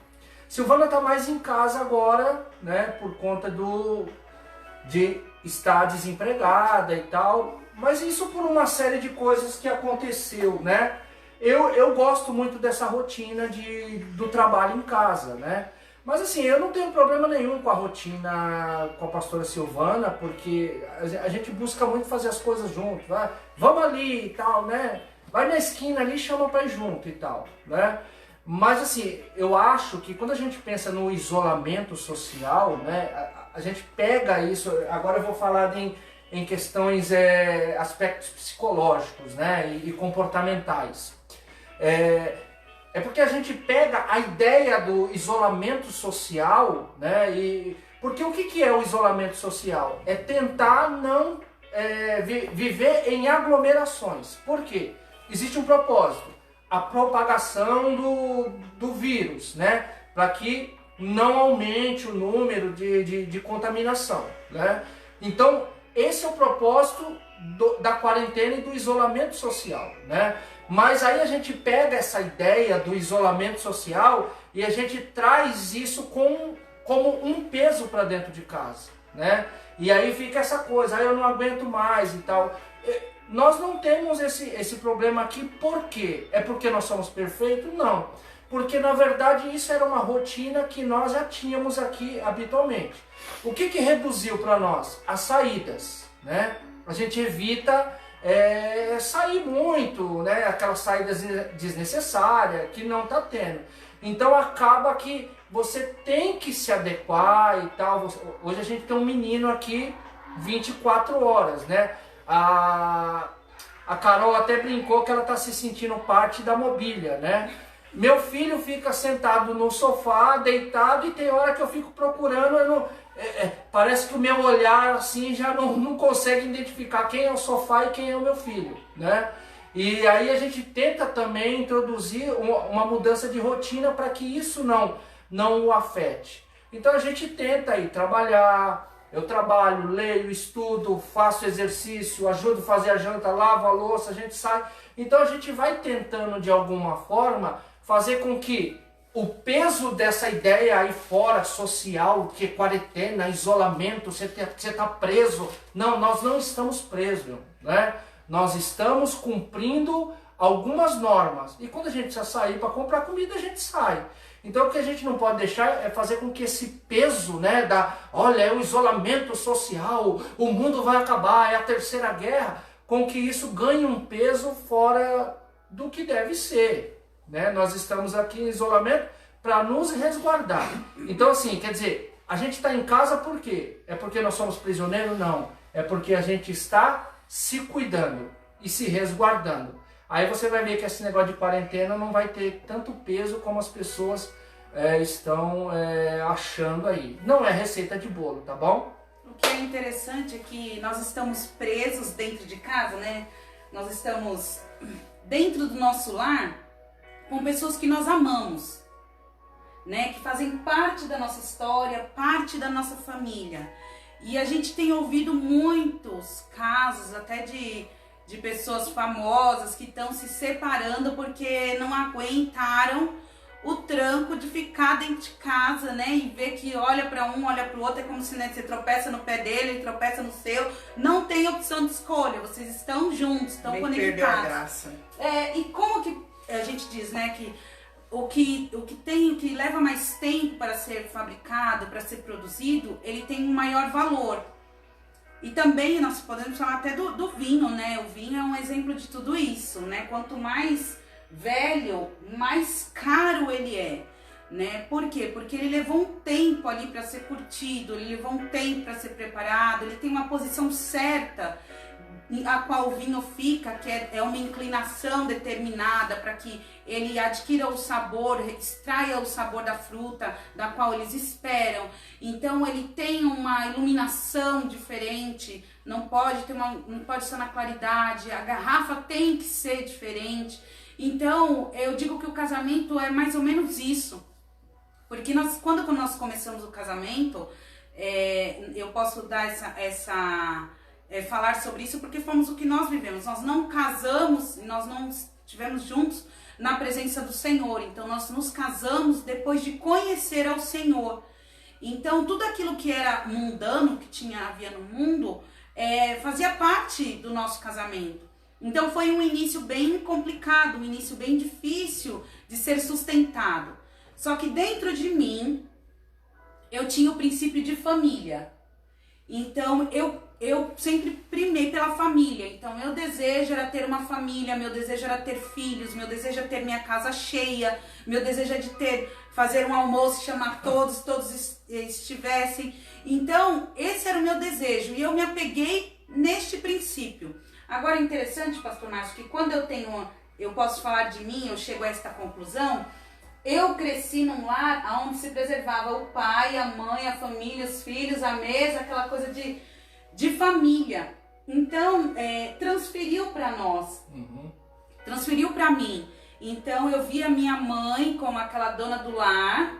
Silvana está mais em casa agora, né? Por conta de estar desempregada e tal. Mas isso por uma série de coisas que aconteceu, né? Eu gosto muito dessa rotina do trabalho em casa, né? Mas assim, eu não tenho problema nenhum com a rotina com a pastora Silvana, porque a gente busca muito fazer as coisas junto, né? Vamos ali e tal, né? Vai na esquina ali e chama pra ir junto e tal, né? Mas assim, eu acho que quando a gente pensa no isolamento social, né? A gente pega isso, agora eu vou falar em questões, aspectos psicológicos, né? E comportamentais. É porque a gente pega a ideia do isolamento social, né? Porque o que é o isolamento social? É tentar não viver em aglomerações. Por quê? Existe um propósito, a propagação do vírus, né? Para que não aumente o número de contaminação, né? Então, esse é o propósito da quarentena e do isolamento social, né? Mas aí a gente pega essa ideia do isolamento social e a gente traz isso como um peso para dentro de casa, né? E aí fica essa coisa, eu não aguento mais e tal. Nós não temos esse problema aqui, por quê? É porque nós somos perfeitos? Não. Porque na verdade isso era uma rotina que nós já tínhamos aqui habitualmente. O que reduziu para nós? As saídas, né? A gente evita sair muito, né? Aquelas saídas desnecessárias que não está tendo. Então acaba que você tem que se adequar e tal. Hoje a gente tem um menino aqui 24 horas, né? A Carol até brincou que ela está se sentindo parte da mobília, né? Meu filho fica sentado no sofá, deitado, e tem hora que eu fico procurando, parece que o meu olhar assim já não consegue identificar quem é o sofá e quem é o meu filho, né? E aí a gente tenta também introduzir uma mudança de rotina para que isso não o afete. Então a gente tenta aí trabalhar, eu trabalho, leio, estudo, faço exercício, ajudo a fazer a janta, lavo a louça, a gente sai. Então a gente vai tentando de alguma forma fazer com que o peso dessa ideia aí fora, social, que é quarentena, isolamento, você tá preso. Não, nós não estamos presos, né? Nós estamos cumprindo algumas normas. E quando a gente precisa sair para comprar comida, a gente sai. Então o que a gente não pode deixar é fazer com que esse peso, né, olha, é o isolamento social, o mundo vai acabar, é a terceira guerra, com que isso ganhe um peso fora do que deve ser. Né? Nós estamos aqui em isolamento para nos resguardar. Então assim, quer dizer, a gente está em casa por quê? É porque nós somos prisioneiros? Não. É porque a gente está se cuidando e se resguardando. Aí você vai ver que esse negócio de quarentena não vai ter tanto peso como as pessoas estão achando aí. Não é receita de bolo, tá bom? O que é interessante é que nós estamos presos dentro de casa, né? Nós estamos dentro do nosso lar com pessoas que nós amamos, né? Que fazem parte da nossa história, parte da nossa família. E a gente tem ouvido muitos casos até de pessoas famosas que estão se separando porque não aguentaram o tranco de ficar dentro de casa, né? E ver que olha para um, olha para o outro, é como se, né, você tropeça no pé dele, ele tropeça no seu. Não tem opção de escolha, vocês estão juntos, estão Nem conectados. perdeu a graça. E como que a gente diz, né, que o que leva mais tempo para ser fabricado, para ser produzido, ele tem um maior valor. E também nós podemos falar até do vinho, né? O vinho é um exemplo de tudo isso, né? Quanto mais velho, mais caro ele é, né? Por quê? Porque ele levou um tempo ali para ser curtido, ele levou um tempo para ser preparado, ele tem uma posição certa a qual o vinho fica, que é uma inclinação determinada para que ele adquira o sabor, extraia o sabor da fruta da qual eles esperam. Então ele tem uma iluminação diferente, não pode ser na claridade, a garrafa tem que ser diferente. Então eu digo que o casamento é mais ou menos isso, porque quando nós começamos o casamento, eu posso dar falar sobre isso porque fomos o que nós vivemos. Nós não casamos e nós não estivemos juntos na presença do Senhor. Então nós nos casamos depois de conhecer ao Senhor. Então tudo aquilo que era mundano, que havia no mundo, fazia parte do nosso casamento. Então foi um início bem complicado, um início bem difícil de ser sustentado. Só que dentro de mim eu tinha o princípio de família. Então eu sempre primei pela família. Então meu desejo era ter uma família, meu desejo era ter filhos, meu desejo era ter minha casa cheia, meu desejo era de fazer um almoço, chamar todos estivessem. Então esse era o meu desejo e eu me apeguei neste princípio. Agora é interessante, pastor Márcio, que quando eu posso falar de mim, eu chego a esta conclusão. Eu cresci num lar onde se preservava o pai, a mãe, a família, os filhos, a mesa, aquela coisa de família. Então, transferiu para nós, transferiu para mim. Então, eu via minha mãe como aquela dona do lar,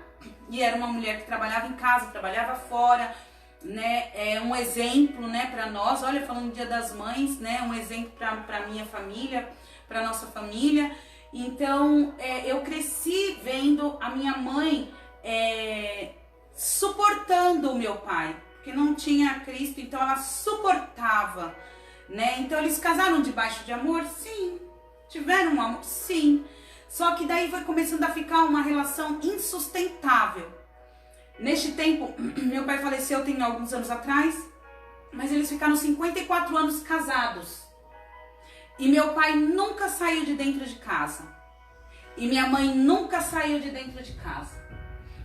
e era uma mulher que trabalhava em casa, trabalhava fora, né? É um exemplo, né, para nós. Olha, falando do Dia das Mães, né, um exemplo para minha família, para nossa família. Então, eu cresci vendo a minha mãe suportando o meu pai, porque não tinha Cristo, então ela suportava, né? Então, eles casaram debaixo de amor? Sim. Tiveram um amor? Sim. Só que daí foi começando a ficar uma relação insustentável. Neste tempo, meu pai faleceu tem alguns anos atrás, mas eles ficaram 54 anos casados. E meu pai nunca saiu de dentro de casa. E minha mãe nunca saiu de dentro de casa.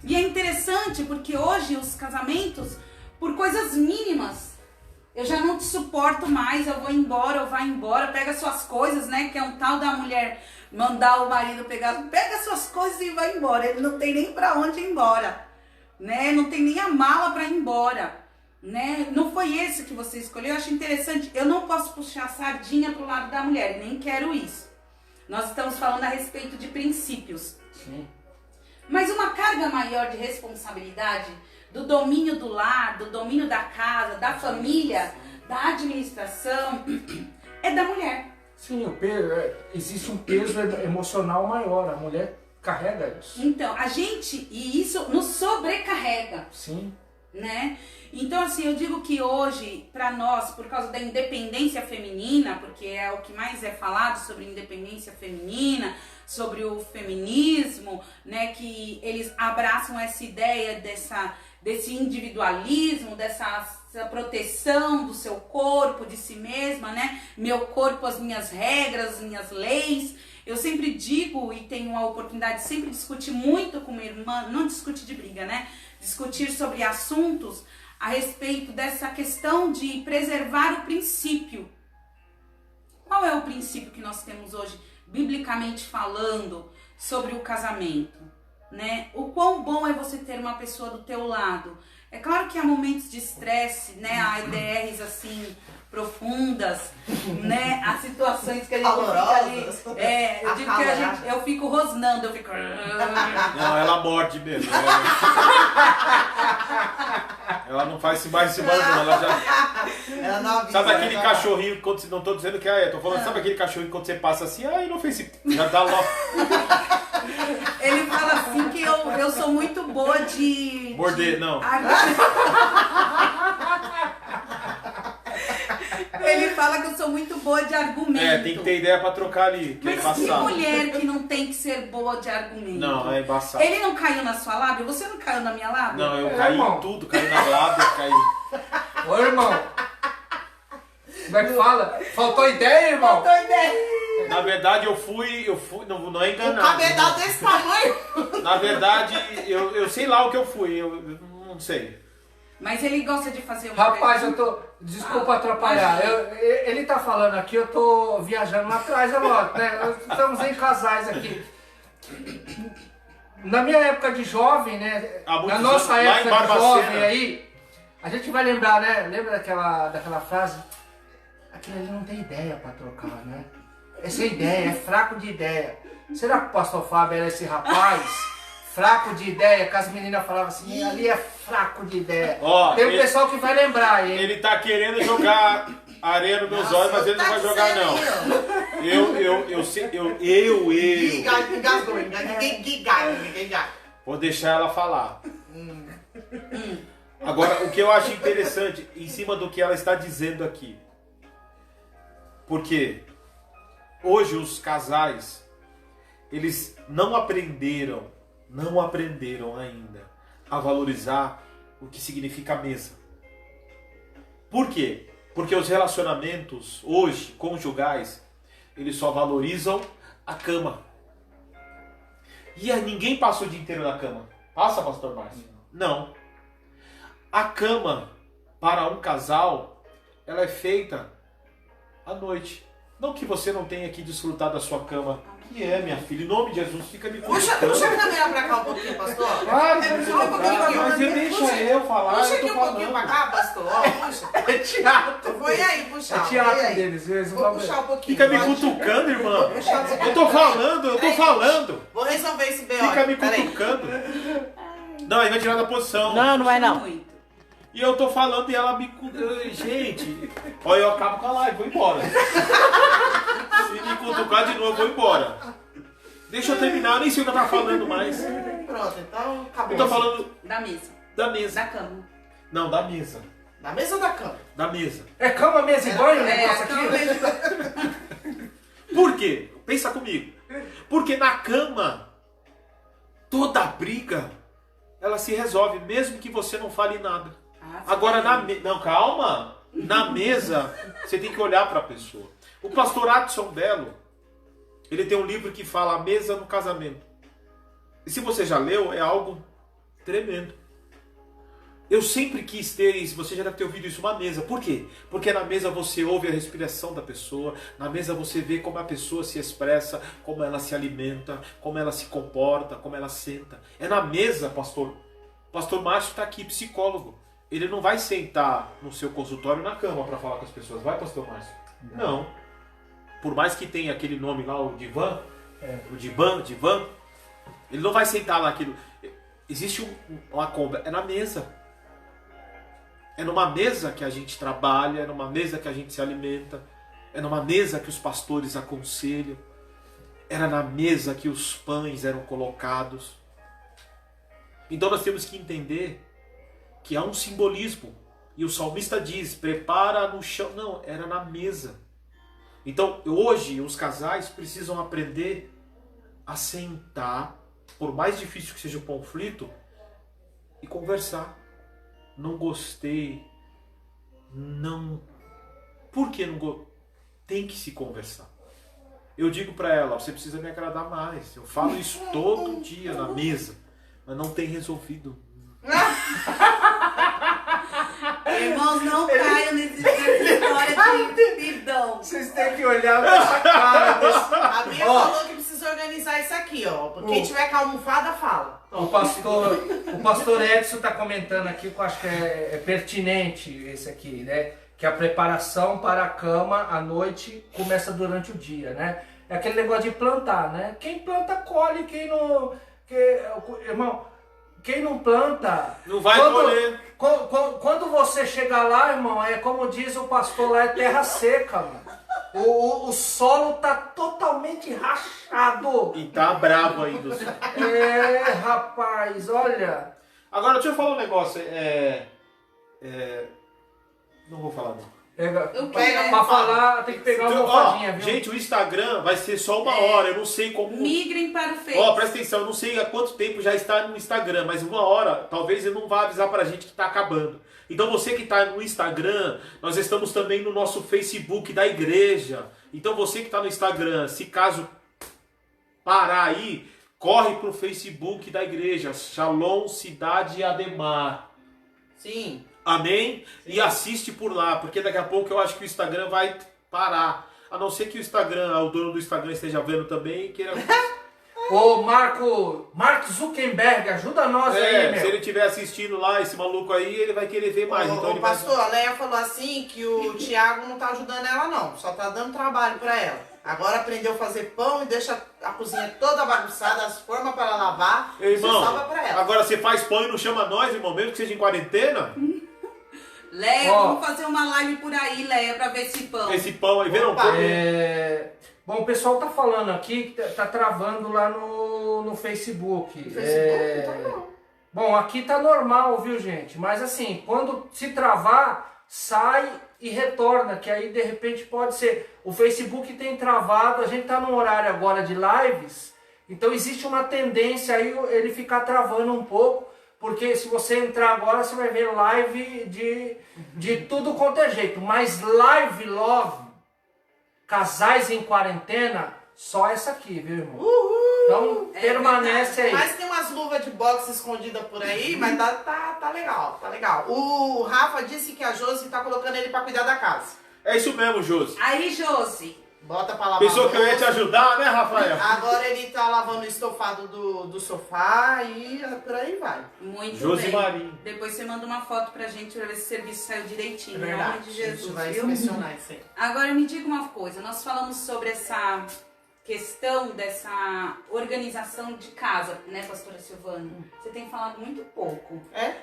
E é interessante porque hoje os casamentos, por coisas mínimas, eu já não te suporto mais, eu vou embora, ou vai embora, pega suas coisas, né? Que é um tal da mulher mandar o marido pega suas coisas e vai embora. Ele não tem nem pra onde ir embora, né? Não tem nem a mala pra ir embora. Né? Não foi esse que você escolheu. Eu acho interessante. Eu não posso puxar a sardinha pro lado da mulher, nem quero isso. Nós estamos falando a respeito de princípios. Sim. Mas uma carga maior de responsabilidade do domínio do lar, do domínio da casa, da família, da administração, é da mulher. Sim, existe um peso emocional maior. A mulher carrega isso. Então, e isso nos sobrecarrega. Sim. Né? Então, assim, eu digo que hoje, para nós, por causa da independência feminina, porque é o que mais é falado sobre independência feminina, sobre o feminismo, né, que eles abraçam essa ideia desse individualismo, dessa proteção do seu corpo, de si mesma, né? Meu corpo, as minhas regras, as minhas leis. Eu sempre digo e tenho a oportunidade de sempre discutir muito com minha irmã, não discutir de briga, né? Discutir sobre assuntos a respeito dessa questão de preservar o princípio. Qual é o princípio que nós temos hoje, biblicamente falando, sobre o casamento? né? O quão bom é você ter uma pessoa do teu lado. É claro que há momentos de estresse, né? Há IDRs assim profundas, né? Há situações que a gente fica ali. Eu digo que eu fico rosnando, eu fico. Não, ela morde mesmo. Ela não faz mais esse barulho, ela já. Ela não avisa, Sabe aquele cachorrinho, quando você, não tô dizendo que tô falando, sabe aquele cachorrinho quando você passa assim, não fez esse. Já dá logo. Ele fala assim que eu sou muito boa de. Morder, não. Ele fala que eu sou muito boa de argumento. Tem que ter ideia pra trocar ali. Que Mas é que embaçado. mulher que não tem que ser boa de argumento? Não, é embaçado. Ele não caiu na sua lábia? Você não caiu na minha lábia? Não, eu caí em tudo, caí na lábia, caí. Ô, irmão. Como é que fala? Faltou ideia, irmão? Faltou ideia. Na verdade, eu fui, não é enganado. O cabedal desse tamanho. Na verdade, eu sei lá o que eu fui, eu não sei. Mas ele gosta de fazer uma Rapaz, pergunta. eu tô. Desculpa atrapalhar. Ele tá falando aqui, eu tô viajando lá atrás agora, né? Estamos em casais aqui. Na minha época de jovem, né? Na nossa anos, época de jovem aí, a gente vai lembrar, né? Lembra daquela frase? Aquilo ali não tem ideia pra trocar, né? É sem ideia, é fraco de ideia. Será que o pastor Fábio era esse rapaz? Fraco de ideia, que as meninas falavam assim, ali é fraco de ideia. Tem um pessoal que vai lembrar, hein? Ele tá querendo jogar areia nos meus olhos, mas ele não vai jogar, não. Engasgou, ninguém. Vou deixar ela falar. Agora, o que eu acho interessante, em cima do que ela está dizendo aqui. Porque hoje os casais, eles não aprenderam ainda a valorizar o que significa mesa. Por quê? Porque os relacionamentos hoje, conjugais, eles só valorizam a cama. E ninguém passa o dia inteiro na cama. Passa, pastor Márcio? Não. A cama, para um casal, ela é feita à noite. Não que você não tenha que desfrutar da sua cama. Que é, minha filha? Em nome de Jesus, fica me Puxa a câmera pra cá um pouquinho, pastor. Puxa um pouquinho pra cá, mas deixa eu falar. Puxa aqui um pouquinho pra cá, pastor. Puxa. É teatro. Foi aí puxar. É teatro deles. Vou puxar um pouquinho. Fica me cutucando, irmã. Eu tô falando. Vou resolver esse B.O. Fica me cutucando. Não, aí vai tirar da posição. Não vai não. Muito. E eu tô falando e ela me cutuca. Gente, olha, eu acabo com a live, vou embora. Se me cutucar de novo, eu vou embora. Deixa eu terminar, eu nem sei o que eu tava falando mais. Pronto, então acabou. Eu tô falando Da mesa. da mesa. Da cama. Não, da mesa. Da mesa ou da cama? Da mesa. É cama, mesa e banho o negócio a cama aqui? mesmo. Por quê? Pensa comigo. Porque na cama, toda briga, ela se resolve, mesmo que você não fale nada. Agora, não, calma. Na mesa, você tem que olhar para a pessoa. O pastor Adson Belo, ele tem um livro que fala A Mesa no Casamento. E se você já leu, é algo tremendo. Eu sempre quis ter isso, você já deve ter ouvido isso, uma mesa. Por quê? Porque na mesa você ouve a respiração da pessoa, na mesa você vê como a pessoa se expressa, como ela se alimenta, como ela se comporta, como ela senta. É na mesa, pastor. Pastor Márcio está aqui, psicólogo. Ele não vai sentar no seu consultório na cama para falar com as pessoas. Vai, pastor Márcio? Não. Por mais que tenha aquele nome lá, o divã, o divã, ele não vai sentar lá aquilo. Existe uma conversa, é na mesa. É numa mesa que a gente trabalha, é numa mesa que a gente se alimenta, é numa mesa que os pastores aconselham, era na mesa que os pães eram colocados. Então nós temos que entender que há um simbolismo. E o salmista diz, prepara no chão. Não, era na mesa. Então hoje os casais precisam aprender a sentar, por mais difícil que seja o conflito, e conversar. Não gostei. Não. Por que não gostei? Tem que se conversar. Eu digo para ela, você precisa me agradar mais. Eu falo isso todo dia na mesa, mas não tem resolvido. Irmãos, não caiam nesse história de perdão. Vocês têm que olhar pra essa cara desse... A Bia falou que precisa organizar isso aqui, ó. Quem tiver com a almofada, fala. O pastor Edson está comentando aqui, que eu acho que é pertinente esse aqui, né? Que a preparação para a cama à noite começa durante o dia, né? É aquele negócio de plantar, né? Quem planta, colhe, quem não... irmão, quem não planta... Não vai colher. Quando você chegar lá, irmão, é como diz o pastor lá, é terra seca, mano. O solo tá totalmente rachado. E tá bravo ainda. É, rapaz, olha. Agora, deixa eu falar um negócio. Não vou falar, não. Pra falar, tem que pegar uma almofadinha, viu? Gente, o Instagram vai ser só 1 hora. Eu não sei como... Migrem para o Facebook. Presta atenção. Eu não sei há quanto tempo já está no Instagram. Mas 1 hora, talvez ele não vá avisar pra gente que tá acabando. Então você que está no Instagram, nós estamos também no nosso Facebook da igreja. Então você que está no Instagram, se caso parar aí, corre pro Facebook da igreja. Shalom Cidade Ademar. Sim. Amém? E assiste por lá, porque daqui a pouco eu acho que o Instagram vai parar. A não ser que o dono do Instagram esteja vendo também e queira... Ô Mark Zuckerberg, ajuda nós aí, meu. Se ele estiver assistindo lá, esse maluco aí, ele vai querer ver mais. Então pastor, a Leia falou assim que o Thiago não tá ajudando ela não, só tá dando trabalho pra ela. Agora aprendeu a fazer pão e deixa a cozinha toda bagunçada, as formas para lavar, irmão, você salva pra ela. Agora você faz pão e não chama nós, irmão, mesmo que seja em quarentena? Leia, vamos fazer uma live por aí, Leia, pra ver esse pão. Esse pão aí, viram? Bom, o pessoal tá falando aqui que tá travando lá no Facebook. Tá não. Bom, aqui tá normal, viu, gente? Mas assim, quando se travar, sai e retorna, que aí de repente pode ser. O Facebook tem travado, a gente tá num horário agora de lives, então existe uma tendência aí ele ficar travando um pouco, porque se você entrar agora, você vai ver live de tudo quanto é jeito, mas live love, casais em quarentena, só essa aqui, viu, irmão? Uhul! Então, permanece aí. Mas tem umas luvas de boxe escondidas por aí, mas tá legal, tá legal. O Rafa disse que a Josi tá colocando ele pra cuidar da casa. É isso mesmo, Josi. Aí, Josi. Bota pra lavar. Pensou que eu ia te ajudar, né, Rafael? Agora ele tá lavando o estofado do sofá e por aí vai. Muito Josi bem. Marinho. Depois você manda uma foto pra gente pra ver se o serviço saiu direitinho. É Em nome verdade, de Jesus, a gente vai viu? inspecionar isso aí. Agora me diga uma coisa, nós falamos sobre essa questão dessa organização de casa, né, pastora Silvana? Você tem falado muito pouco. É?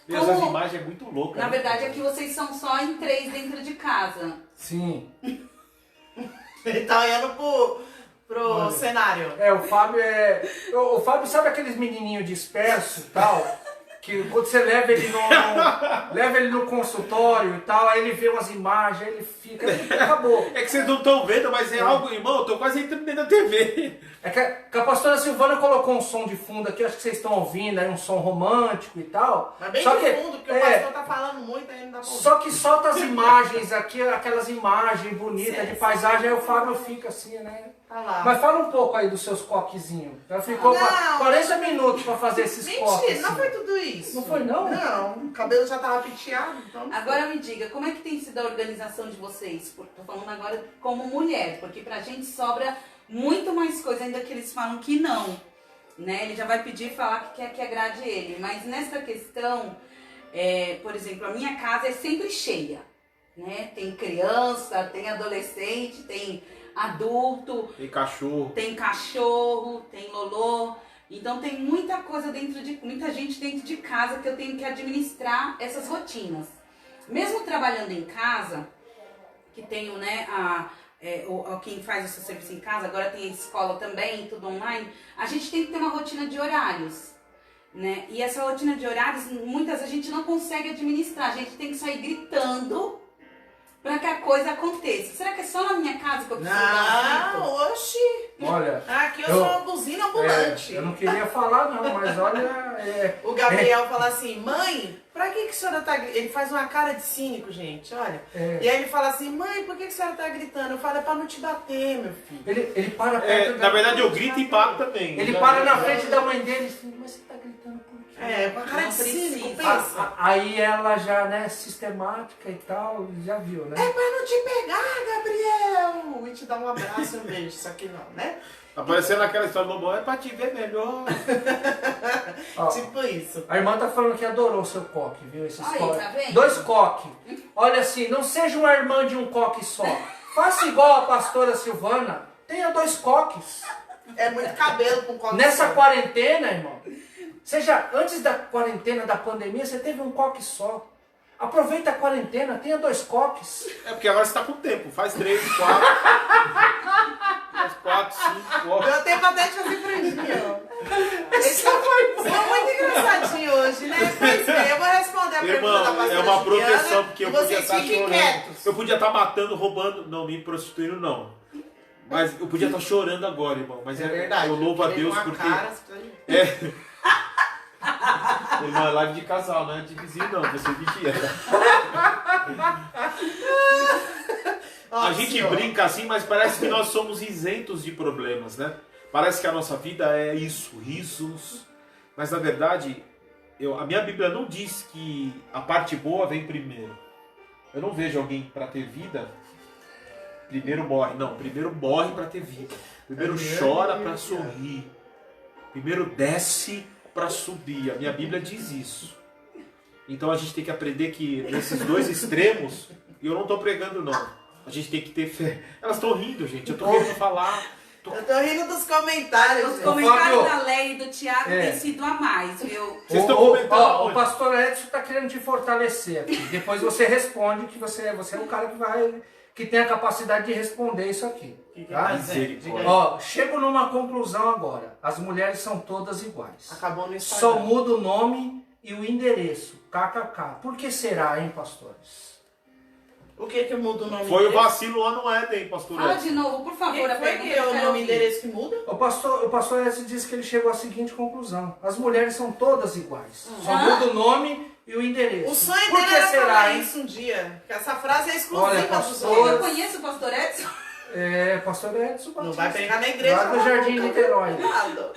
Essas imagens é muito louca. Na né? verdade é que vocês são só em 3 dentro de casa. Sim. Ele tá olhando pro cenário. O Fábio sabe aqueles menininhos dispersos e tal? Que quando você leva ele no consultório e tal, aí ele vê umas imagens, aí ele fica, acabou. É que vocês não estão vendo, mas é algo, irmão, eu tô quase entrando dentro da TV. É que a pastora Silvana colocou um som de fundo aqui, acho que vocês estão ouvindo, aí um som romântico e tal. Mas bem só de que, fundo, porque o pastor tá falando muito, aí não dá pra ouvir. Só que solta as imagens aqui, aquelas imagens bonitas de paisagem, aí o Fábio fica assim, né? Tá lá. Mas fala um pouco aí dos seus coquezinhos. Já ficou Não. 40 minutos pra fazer esses coques. Mentira, não assim. foi tudo isso. Não foi, não? Não, o cabelo já tava penteado, então... Agora me diga, como é que tem sido a organização de vocês? Tô falando agora como mulher, porque pra gente sobra muito mais coisa, ainda que eles falam que não. Né? Ele já vai pedir e falar que quer que agrade ele. Mas nessa questão, por exemplo, a minha casa é sempre cheia. Né? Tem criança, tem adolescente, tem adulto, Tem cachorro, tem lolô. Então tem muita coisa muita gente dentro de casa que eu tenho que administrar essas rotinas. Mesmo trabalhando em casa, que tenho, né, quem faz o seu serviço em casa, agora tem a escola também, tudo online, a gente tem que ter uma rotina de horários. Né? E essa rotina de horários, muitas vezes a gente não consegue administrar, a gente tem que sair gritando para que a coisa aconteça. Será que é só na minha casa que eu preciso dar um grito? Não, oxi. Olha, Aqui eu sou uma buzina ambulante. eu não queria falar não, mas olha... O Gabriel fala assim, mãe, pra que a senhora tá gritando? Ele faz uma cara de cínico, gente, olha. E aí ele fala assim, mãe, por que a senhora tá gritando? Eu falo, é pra não te bater, meu filho. Ele para perto na verdade eu grito e paro também. Ele para na frente da mãe dele e diz, mas você tá gritando por quê? Com a cara Não de cínico, precisa. pensa. Aí ela já, né, sistemática e tal, já viu, né? É pra não te pegar, Gabriel. E te dá um abraço e um beijo, só que não, né? Aparecendo naquela história do Lobão, é pra te ver melhor. Ó, Tipo isso. a irmã tá falando que adorou o seu coque, viu? Esses Aí, coque. tá vendo? 2 coques. Olha assim, não seja uma irmã de um coque só. Faça igual a pastora Silvana, tenha 2 coques. É muito cabelo com coque. Nessa só. quarentena, irmão, seja antes da quarentena, da pandemia, você teve um coque só. Aproveita a quarentena, tenha 2 coques. É porque agora você tá com tempo. Faz 3, 4. Faz 4, 5, 8. Deu tempo até de fazer franjinha, ó. Esse foi muito engraçadinho hoje, né? Pois bem, eu vou responder a pergunta da Irmão, pastora é uma Juliana, proteção, porque eu e podia vocês estar fiquem chorando. quietos. Eu podia estar matando, roubando. Não, me prostituindo não. Mas eu podia estar chorando agora, irmão. Mas É verdade. eu louvo a Veio Deus com a porque. cara, Irmão, é live de casal, não é de vizinho não. Você vigia. A gente senhor. brinca assim, mas parece que nós somos isentos de problemas, né? Parece que a nossa vida é isso, risos. Mas na verdade, a minha Bíblia não diz que a parte boa vem primeiro. Eu não vejo alguém para ter vida, primeiro morre. Não, primeiro morre para ter vida. Primeiro chora para sorrir. Primeiro desce para subir. A minha Bíblia diz isso. Então a gente tem que aprender que nesses 2 extremos, e eu não estou pregando não. A gente tem que ter fé. Elas estão rindo, gente. Eu estou querendo falar. Eu tô rindo dos comentários. Os gente. comentários Fábio. da Leia e do Thiago É. têm sido a mais, viu? Vocês estão comentando O onde? pastor Edson está querendo te fortalecer aqui. Depois você responde que você é o cara que tem a capacidade de responder isso aqui. Tá? Misericórdia. Ó, chego numa conclusão agora. As mulheres são todas iguais. Acabou no Só Instagram. muda o nome e o endereço. KKK. Por que será, hein, pastores? O que muda o nome Foi o endereço? vacilo lá no Éden, pastor. Fala de novo, por favor, a Foi pergunta que que eu é o quero nome ouvir. endereço que muda? O pastor Edson disse que ele chegou à seguinte conclusão. As mulheres são todas iguais. Só Hã? muda o nome e o endereço. O sonho Por dele que era será, falar hein? isso um dia. Que essa frase é exclusiva Olha, do pastor- sonho. Eu conheço o pastor Edson. É, pastor Edson Batista. Não vai pegar na igreja. Lá do não, Jardim nunca. Niterói. Cuidado.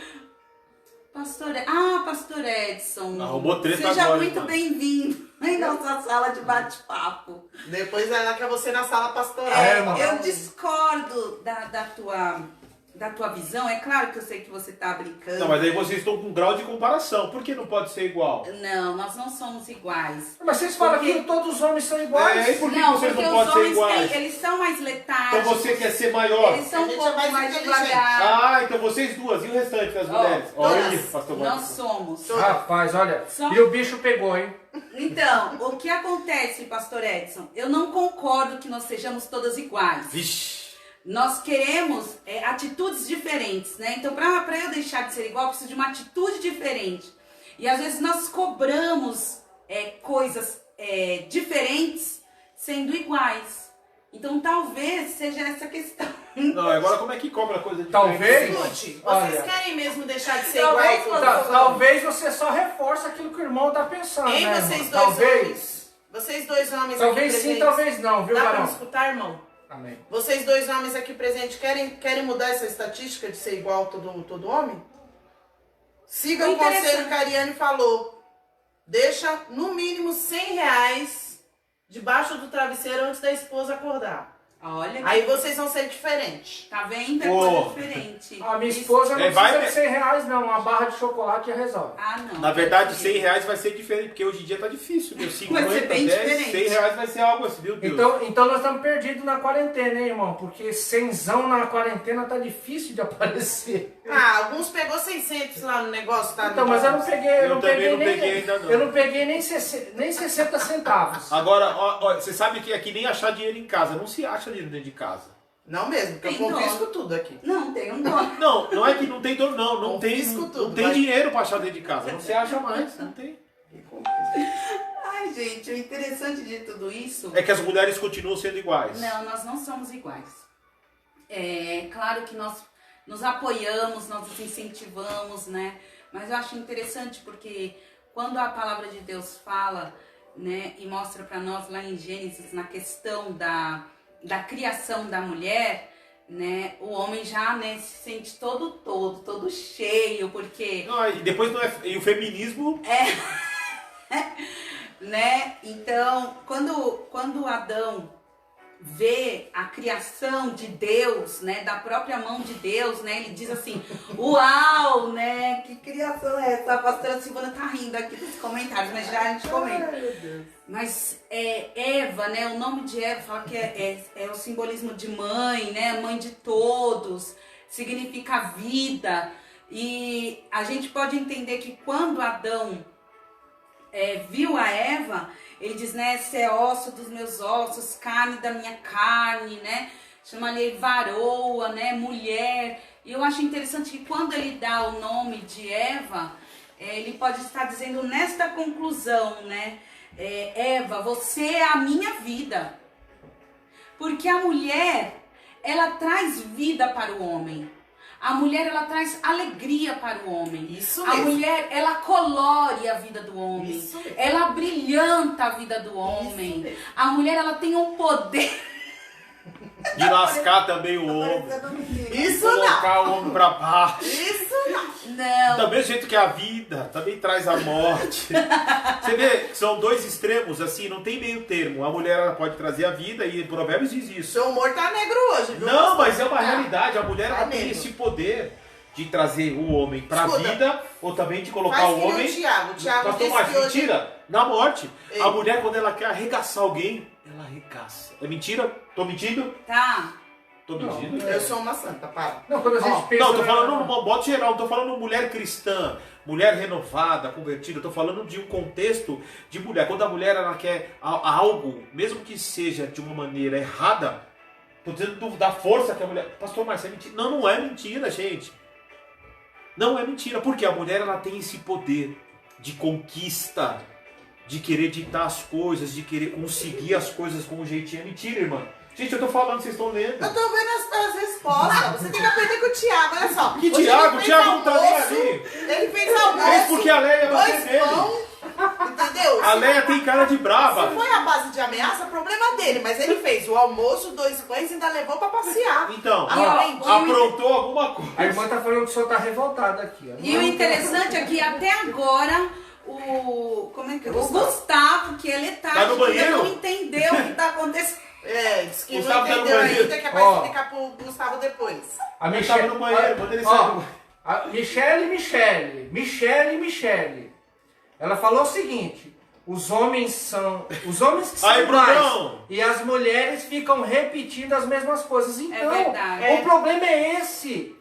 Pastor Edson. Arrumou treta Seja agora, muito irmão. bem-vindo em nossa sala de bate-papo. Depois ela quer você na sala pastoral. É, irmão. Eu discordo da tua visão. É claro que eu sei que você tá brincando. Não, mas aí vocês estão com um grau de comparação. Por que não pode ser igual? Não, nós não somos iguais. Mas vocês falam Porque- que todos os homens são iguais. É, e por que Não, vocês porque não os podem ser homens iguais? eles são mais letárgicos. Então você quer ser maior. Eles são A um gente é pouco mais mais inteligente. devagar. Ah, então vocês duas. E o restante das mulheres? Ó, Olha, todas pastor nós Marcos. somos. Rapaz, olha. Só- E o bicho pegou, hein? Então, o que acontece, pastor Edson? Eu não concordo que nós sejamos todas iguais. Vixe. Nós queremos atitudes diferentes, né? Então, para eu deixar de ser igual, eu preciso de uma atitude diferente. E às vezes nós cobramos coisas diferentes sendo iguais. Então, talvez seja essa questão. Não, agora como é que cobra coisa de Talvez. Escute, Olha. vocês querem mesmo deixar de ser Talvez igual? quando- Talvez você só reforça aquilo que o irmão tá pensando, Hein, né, vocês irmão? dois Talvez. homens? Vocês dois homens Talvez aqui sim, presentes. talvez não, viu, Dá pra me varão? escutar, irmão? Amém. Vocês dois homens aqui presentes querem mudar essa estatística de ser igual a todo homem? Siga o Interessante. conselho que a Ariane falou. Deixa no mínimo R$100 debaixo do travesseiro antes da esposa acordar. Olha, Aí vocês vão ser diferentes. tá vendo? É Ô. coisa diferente. A minha Isso- esposa não vai precisa ver- de R$100 não, uma barra de chocolate já resolve. Ah, não. Na verdade, R$100 vai ser diferente, porque hoje em dia tá difícil, meu. 50, Vai ser bem 10, diferente. R$100 vai ser algo assim, meu Deus. Então nós estamos perdidos na quarentena, hein, irmão? Porque cenzão na quarentena tá difícil de aparecer. Ah, alguns pegou 600 lá no negócio, tá? Então, mas eu não peguei, Eu também não nem, peguei ainda não. Eu não peguei nem 60 centavos. Agora, ó, você sabe que aqui nem achar dinheiro em casa. Não se acha dinheiro dentro de casa. Não mesmo, porque eu Tem confisco dono. tudo aqui. Não, tem um dono. Não, não é que não tem dono, não. Não tem, Confisco não tudo, tem vai. dinheiro pra achar dentro de casa. Não se acha mais, não tem. Ai, gente, o interessante de tudo isso... É que as mulheres continuam sendo iguais. Não, nós não somos iguais. É claro que nós nos apoiamos, nós nos incentivamos, né? Mas eu acho interessante porque quando a palavra de Deus fala, né, e mostra para nós lá em Gênesis, na questão da criação da mulher, né, o homem já, né, se sente todo cheio, porque... Não, e depois não é, e o feminismo. né? Então, quando Adão vê a criação de Deus, né, da própria mão de Deus, né, ele diz assim, uau, né, que criação é essa? A pastora Silvana tá rindo aqui dos comentários, mas já a gente comenta. Ai, meu Deus. Mas Eva, né, o nome de Eva fala que é o simbolismo de mãe, né, mãe de todos, significa vida. E a gente pode entender que quando Adão viu a Eva, ele diz, né, esse é osso dos meus ossos, carne da minha carne, né, chama ali varoa, né, mulher. E eu acho interessante que quando ele dá o nome de Eva, ele pode estar dizendo nesta conclusão, né, Eva, você é a minha vida. Porque a mulher, ela traz vida para o homem. A mulher, ela traz alegria para o homem. Isso A mesmo. mulher, ela colore a vida do homem. Isso mesmo. Ela brilhanta a vida do Isso homem. mesmo. A mulher, ela tem um poder. De lascar também o homem. Isso não. Colocar o homem pra baixo. Isso não. Não. Do mesmo jeito que a vida também traz a morte. Você vê que são dois extremos, assim, não tem meio termo. A mulher ela pode trazer a vida e Provérbios diz isso. Seu humor tá negro hoje, viu? Não, mas é uma Tá. realidade. A mulher ela tem mesmo. esse poder de trazer o homem pra Escuta, vida ou também de colocar Faz o que nem homem. o Thiago. O Thiago Pastor disse Márcio, que hoje... mentira? Na morte. Ei. A mulher, quando ela quer arregaçar alguém, ela arregaça. É mentira? Tô mentindo? Tá. Tô Não, mentindo? Eu sou uma santa, para. Não, quando a gente Ó, pensa... Não, tô falando num modo geral, não tô falando mulher cristã, mulher renovada, convertida, tô falando de um contexto de mulher. Quando a mulher ela quer algo, mesmo que seja de uma maneira errada, tô dizendo da força que a mulher... Pastor Márcio, é mentira? Não, não é mentira, gente. Não é mentira, porque a mulher ela tem esse poder de conquista, de querer ditar as coisas, de querer conseguir as coisas com um jeitinho. É mentira, irmã. Gente, eu tô falando, vocês estão lendo. Eu tô vendo as respostas. Você tem que aprender com o Thiago, olha só. Que Hoje Thiago? ele O fez Thiago não tá nem almoço, ali. Ele fez almoço. Fez porque a Leia vai dois ser dele. pão, entendeu? A Leia tem cara de Se brava. foi a base de ameaça, problema dele. Mas ele fez o almoço, 2 pães e ainda levou pra passear. Então, Além disso, aprontou alguma coisa. A irmã tá falando que o senhor tá revoltado aqui. Ó. E o interessante é que até agora o Gustavo, que ele Tá no ainda banheiro? não entendeu o que tá acontecendo. diz que Gustavo não tá no entendeu banheiro. ainda, que é pra Ó. explicar pro Gustavo depois. A Ele tava no banheiro, quando ele saiu. a Michele. Ela falou o seguinte: os homens que são Aí, iguais Brunão. e as mulheres ficam repetindo as mesmas coisas. Então, verdade. o problema é esse.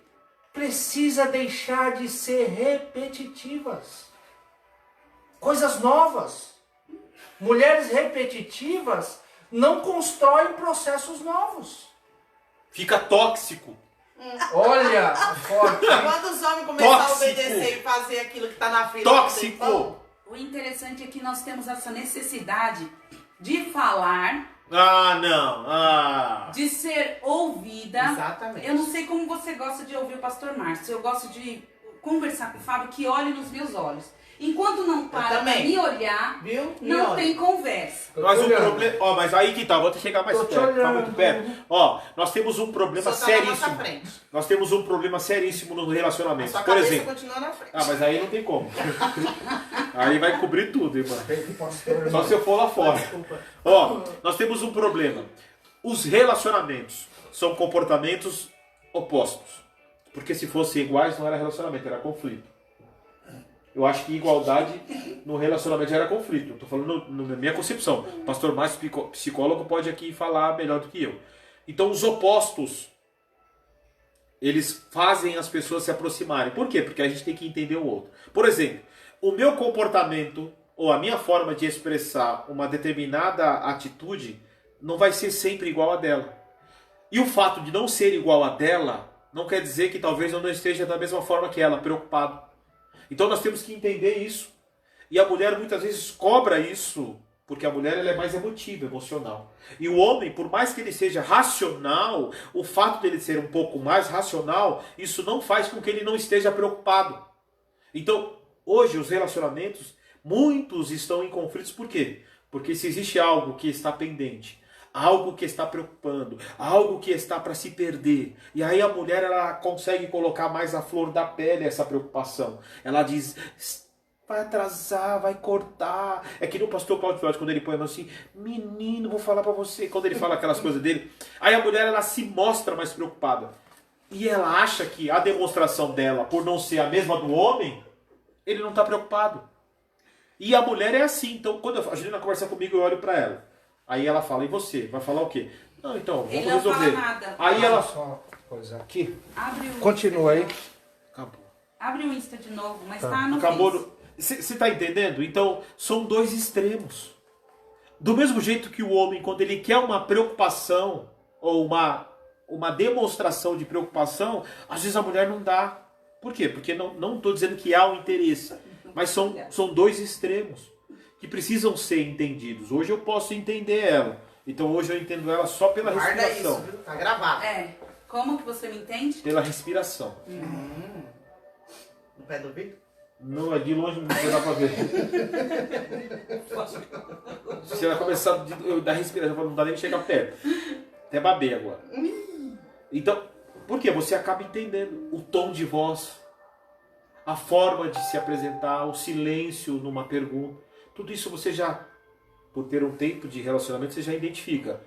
Precisa deixar de ser repetitivas. Coisas novas. Mulheres repetitivas não constroem processos novos. Fica tóxico. Olha, forte. Quando os homens começarem a Tóxico. obedecer e fazer aquilo que tá na fila... Tóxico. não tem pão, O interessante é que nós temos essa necessidade de falar, Ah, não. Ah. de ser ouvida. Exatamente. Eu não sei como você gosta de ouvir o pastor Márcio. Eu gosto de conversar com o Fábio que olhe nos meus olhos. Enquanto não para pra também. me olhar, Viu? Me não olha. tem conversa. Mas o Olhando. problema. Ó, mas aí que tá, vou chegar mais Tô te perto. Tá olhando. muito perto. Ó, nós temos um problema Só tá na nossa seríssimo. frente. Nós temos um problema seríssimo no A relacionamento. sua Por cabeça exemplo. continua na frente. Ah, mas aí não tem como. Aí vai cobrir tudo, irmão. Pastor, Só se eu for lá fora. Desculpa. Ó, nós temos um problema. Os relacionamentos são comportamentos opostos. Porque se fossem iguais, não era relacionamento, era conflito. Eu acho que igualdade no relacionamento era conflito. Eu tô falando na minha concepção. O pastor Márcio, psicólogo, pode aqui falar melhor do que eu. Então, os opostos, eles fazem as pessoas se aproximarem. Por quê? Porque a gente tem que entender o outro. Por exemplo, o meu comportamento ou a minha forma de expressar uma determinada atitude não vai ser sempre igual a dela. E o fato de não ser igual a dela não quer dizer que talvez eu não esteja da mesma forma que ela, preocupado. Então nós temos que entender isso. E a mulher muitas vezes cobra isso, porque a mulher ela é mais emotiva, emocional. E o homem, por mais que ele seja racional, o fato dele ser um pouco mais racional, isso não faz com que ele não esteja preocupado. Então, hoje os relacionamentos, muitos estão em conflitos. Por quê? Porque se existe algo que está pendente, algo que está preocupando, algo que está para se perder. E aí a mulher ela consegue colocar mais à flor da pele essa preocupação. Ela diz, vai atrasar, vai cortar. É que no pastor Cláudio Fiotti, quando ele põe a mão assim, menino, vou falar pra você. Quando ele fala aquelas coisas dele, aí a mulher, ela se mostra mais preocupada. E ela acha que a demonstração dela, por não ser a mesma do homem, ele não tá preocupado. E a mulher é assim. Então, quando a Juliana conversa comigo, eu olho pra ela. Aí ela fala, e você? Vai falar o quê? Não, então, vamos Ele não resolver. fala nada. Aí ela... Só coisa aqui. Abre o Continua aí. Acabou. Abre o Insta de novo, mas Tá. tá no Acabou. Face. Você tá entendendo? Então, são dois extremos. Do mesmo jeito que o homem, quando ele quer uma preocupação, ou uma demonstração de preocupação, às vezes a mulher não dá. Por quê? Porque não estou dizendo que há um interesse, mas são dois extremos que precisam ser entendidos. Hoje eu posso entender ela. Então hoje eu entendo ela só pela Guarda respiração. isso, viu? Tá gravado. É. Como que você me entende? Pela respiração. No pé do ouvido? Não, é de longe, não dá pra ver. Se ela começar a dar respiração, não dá nem chegar perto. Até babei agora. Então, por quê? Você acaba entendendo o tom de voz, a forma de se apresentar, o silêncio numa pergunta. Tudo isso você já, por ter um tempo de relacionamento, você já identifica.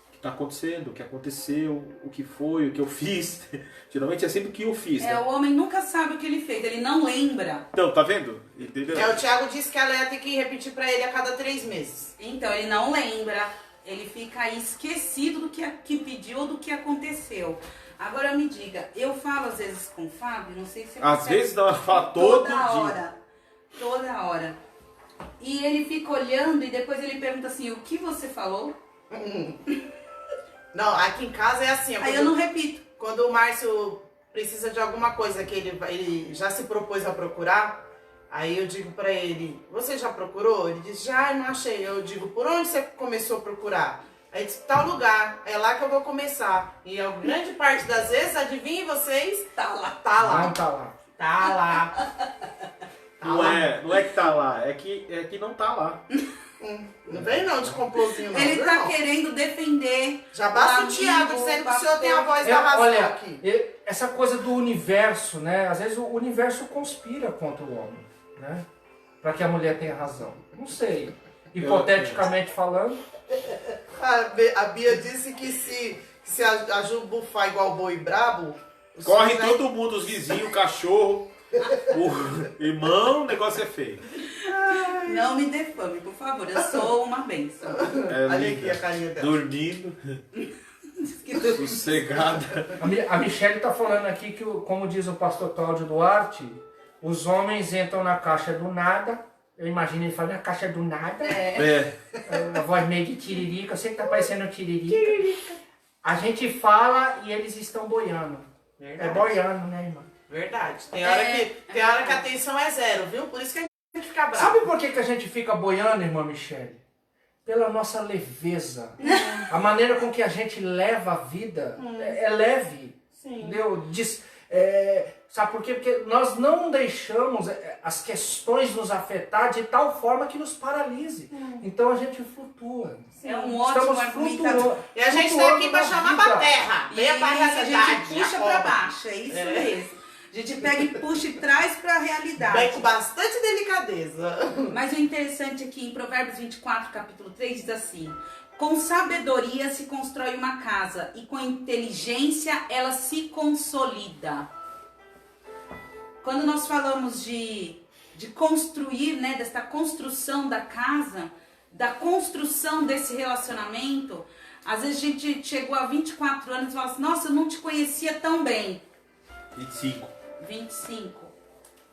O que está acontecendo, o que aconteceu, o que foi, o que eu fiz. Geralmente é sempre o que eu fiz. É, Né? o homem nunca sabe o que ele fez, ele não lembra. Então, tá vendo? Entendeu? O Thiago disse que ela ia ter que repetir pra ele a cada 3 meses. Então, ele não lembra, ele fica aí esquecido do que pediu ou do que aconteceu. Agora me diga, eu falo às vezes com o Fábio, não sei se você Às percebe, vezes não, ela fala todo toda dia. hora, toda hora. E ele fica olhando e depois ele pergunta assim, o que você falou? Não, aqui em casa é assim. Aí eu não repito. Quando o Márcio precisa de alguma coisa que ele já se propôs a procurar, aí eu digo pra ele, você já procurou? Ele diz, já, não achei. Eu digo, por onde você começou a procurar? Aí ele diz, tal lugar, é lá que eu vou começar. E a grande parte das vezes, adivinhem vocês, Tá lá. tá lá. Não tá lá. Tá lá. Tá Não lá. é que tá lá, é que não tá lá. Não vem não de complôzinho não, Ele viu, tá irmão? querendo defender. Já basta o amigo, Thiago dizendo que o senhor tem a pastor. voz da razão Olha, aqui. essa coisa do universo, né? Às vezes o universo conspira contra o homem, né? Para que a mulher tenha razão. Não sei. Hipoteticamente falando. A Bia disse que se a Ju bufar igual boi brabo... o Corre senhor vai- todo mundo, os vizinhos, o cachorro, o irmão, o negócio é feio. Não me defame, por favor, eu sou uma bênção. É Olha linda. aqui a carinha dela. Dormindo, sossegada. A Michelle está falando aqui que, como diz o pastor Cláudio Duarte, os homens entram na caixa do nada. Eu imagino ele falando, a caixa do nada. É. Uma voz meio de tiririca. Eu sei que tá parecendo tiririca. A gente fala e eles estão boiando. É boiando, né, irmã? Verdade. Tem hora que a atenção é zero, viu? Por isso que a gente fica bravo. Sabe por que a gente fica boiando, irmã Michele? Pela nossa leveza. A maneira com que a gente leva a vida é leve. Sim. Entendeu? Sabe por quê? Porque nós não deixamos as questões nos afetar de tal forma que nos paralise. Então a gente flutua. É um ótimo argumentador. E a gente tá aqui pra chamar pra terra. Venha pra A realidade. gente puxa pra acorda. baixo, é isso mesmo. A gente pega e puxa e traz pra realidade. Vem com bastante delicadeza. Mas o interessante aqui em Provérbios 24, capítulo 3, diz assim: com sabedoria se constrói uma casa e com inteligência ela se consolida. Quando nós falamos de construir, né, desta construção da casa, da construção desse relacionamento, às vezes a gente chegou a 24 anos e fala assim, nossa, eu não te conhecia tão bem. 25.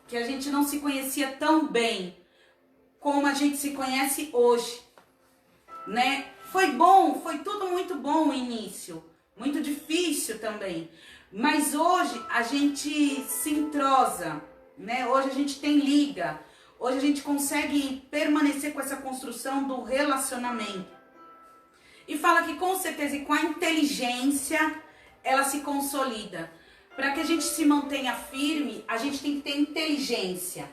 Que a gente não se conhecia tão bem como a gente se conhece hoje, né? Foi bom, foi tudo muito bom o início, muito difícil também, mas hoje a gente se entrosa, né? Hoje a gente tem liga, hoje a gente consegue permanecer com essa construção do relacionamento. E fala que com certeza e com a inteligência ela se consolida. Para que a gente se mantenha firme, a gente tem que ter inteligência.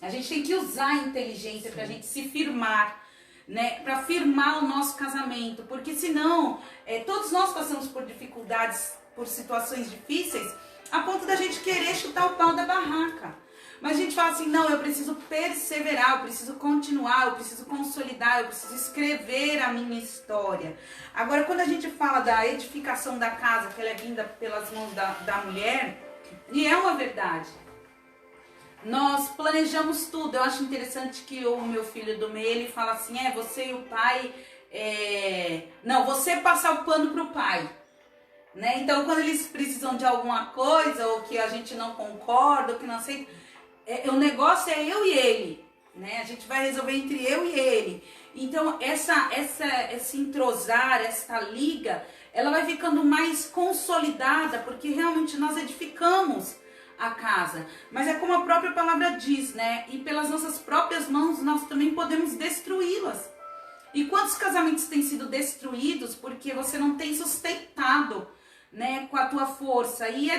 A gente tem que usar a inteligência para a gente se firmar, né? Para firmar o nosso casamento. Porque senão, todos nós passamos por dificuldades, por situações difíceis, a ponto da gente querer chutar o pau da barraca. Mas a gente fala assim, não, eu preciso perseverar, eu preciso continuar, eu preciso consolidar, eu preciso escrever a minha história. Agora, quando a gente fala da edificação da casa, que ela é vinda pelas mãos da mulher, e é uma verdade. Nós planejamos tudo. Eu acho interessante que o meu filho do meio, ele fala assim, você e o pai... Não, você passar o pano pro pai. Né? Então, quando eles precisam de alguma coisa, ou que a gente não concorda, ou que não aceita, o negócio é eu e ele. Né? A gente vai resolver entre eu e ele. Então, esse entrosar, essa liga, ela vai ficando mais consolidada, porque realmente nós edificamos a casa. Mas é como a própria palavra diz, né? E pelas nossas próprias mãos, nós também podemos destruí-las. E quantos casamentos têm sido destruídos porque você não tem sustentado, né, com a tua força? E é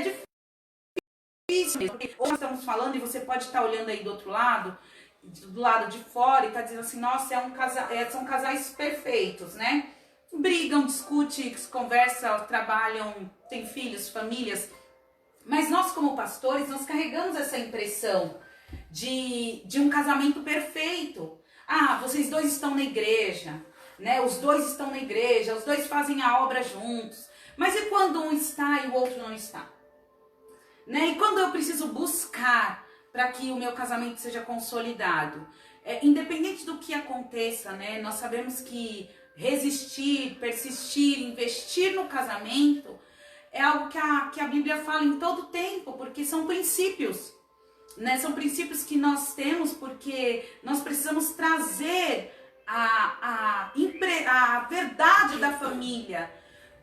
difícil, porque hoje estamos falando e você pode estar olhando aí do outro lado, do lado de fora, e tá dizendo assim, nossa, são casais perfeitos, né? Brigam, discutem, conversam, trabalham, têm filhos, famílias. Mas nós, como pastores, nós carregamos essa impressão de um casamento perfeito. Ah, vocês dois estão na igreja, né? Os dois estão na igreja, os dois fazem a obra juntos. Mas e quando um está e o outro não está? Né? E quando eu preciso buscar para que o meu casamento seja consolidado? Independente do que aconteça, né? Nós sabemos que resistir, persistir, investir no casamento é algo que a Bíblia fala em todo tempo, porque são princípios. Né? São princípios que nós temos porque nós precisamos trazer a verdade da família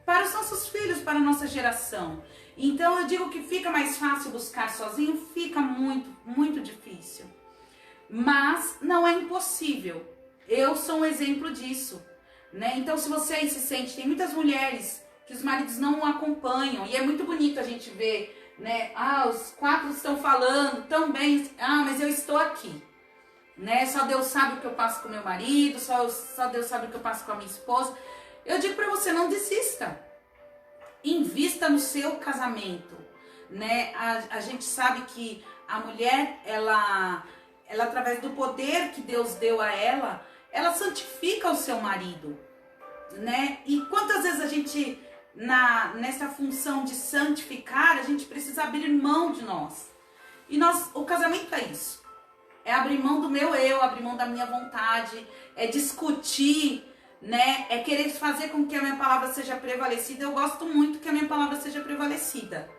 para os nossos filhos, para a nossa geração. Então eu digo que fica mais fácil buscar sozinho, fica muito, muito difícil. Mas não é impossível. Eu sou um exemplo disso. Né? Então se você aí se sente, tem muitas mulheres que os maridos não acompanham, e é muito bonito a gente ver, né? Os 4 estão falando tão bem, mas eu estou aqui, né? Só Deus sabe o que eu passo com meu marido, só Deus sabe o que eu passo com a minha esposa. Eu digo para você, não desista, invista no seu casamento, né? A gente sabe que a mulher, ela através do poder que Deus deu a ela santifica o seu marido, né? E quantas vezes a gente nessa função de santificar, a gente precisa abrir mão de nós. E o casamento é isso. É abrir mão do meu eu, abrir mão da minha vontade, é discutir, né? É querer fazer com que a minha palavra seja prevalecida. Eu gosto muito que a minha palavra seja prevalecida.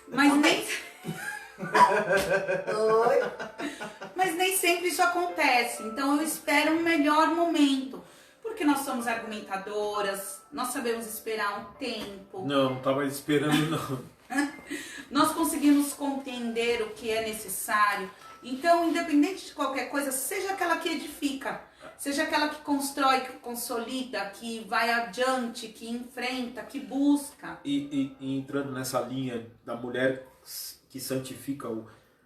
Mas nem... Mas nem sempre isso acontece. Então eu espero um melhor momento. Porque nós somos argumentadoras, nós sabemos esperar um tempo. Não estava esperando não. Nós conseguimos compreender o que é necessário. Então, independente de qualquer coisa, seja aquela que edifica, seja aquela que constrói, que consolida, que vai adiante, que enfrenta, que busca. E entrando nessa linha da mulher que santifica,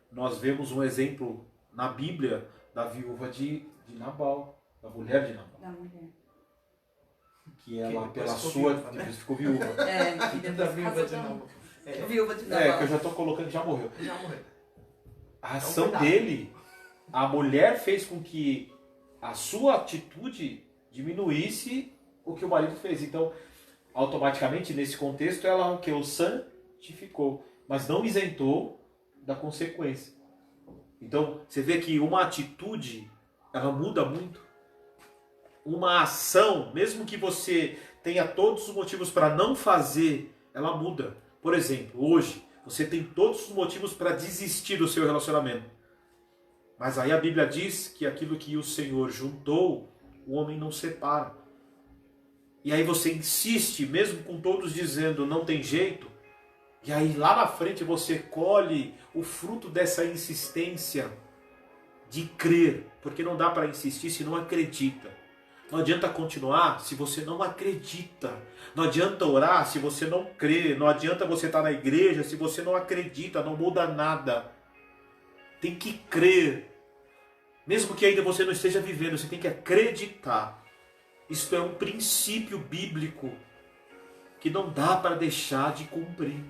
nós vemos um exemplo na Bíblia da viúva de Nabal. Da mulher de Nabal. Da mulher. Que ela, pela sua... Depois ficou viúva. Da viúva de Nabal. Viúva de Nabal. Que eu já estou colocando que já morreu. Já morreu. A ação dele, a mulher fez com que a sua atitude diminuísse o que o marido fez. Então, automaticamente, nesse contexto, ela o santificou, mas não isentou da consequência. Então, você vê que uma atitude, ela muda muito. Uma ação, mesmo que você tenha todos os motivos para não fazer, ela muda. Por exemplo, hoje, você tem todos os motivos para desistir do seu relacionamento. Mas aí a Bíblia diz que aquilo que o Senhor juntou, o homem não separa. E aí você insiste, mesmo com todos dizendo não tem jeito, e aí lá na frente você colhe o fruto dessa insistência de crer, porque não dá para insistir se não acredita. Não adianta continuar se você não acredita. Não adianta orar se você não crê. Não adianta você estar na igreja se você não acredita. Não muda nada. Tem que crer. Mesmo que ainda você não esteja vivendo, você tem que acreditar. Isso é um princípio bíblico que não dá para deixar de cumprir.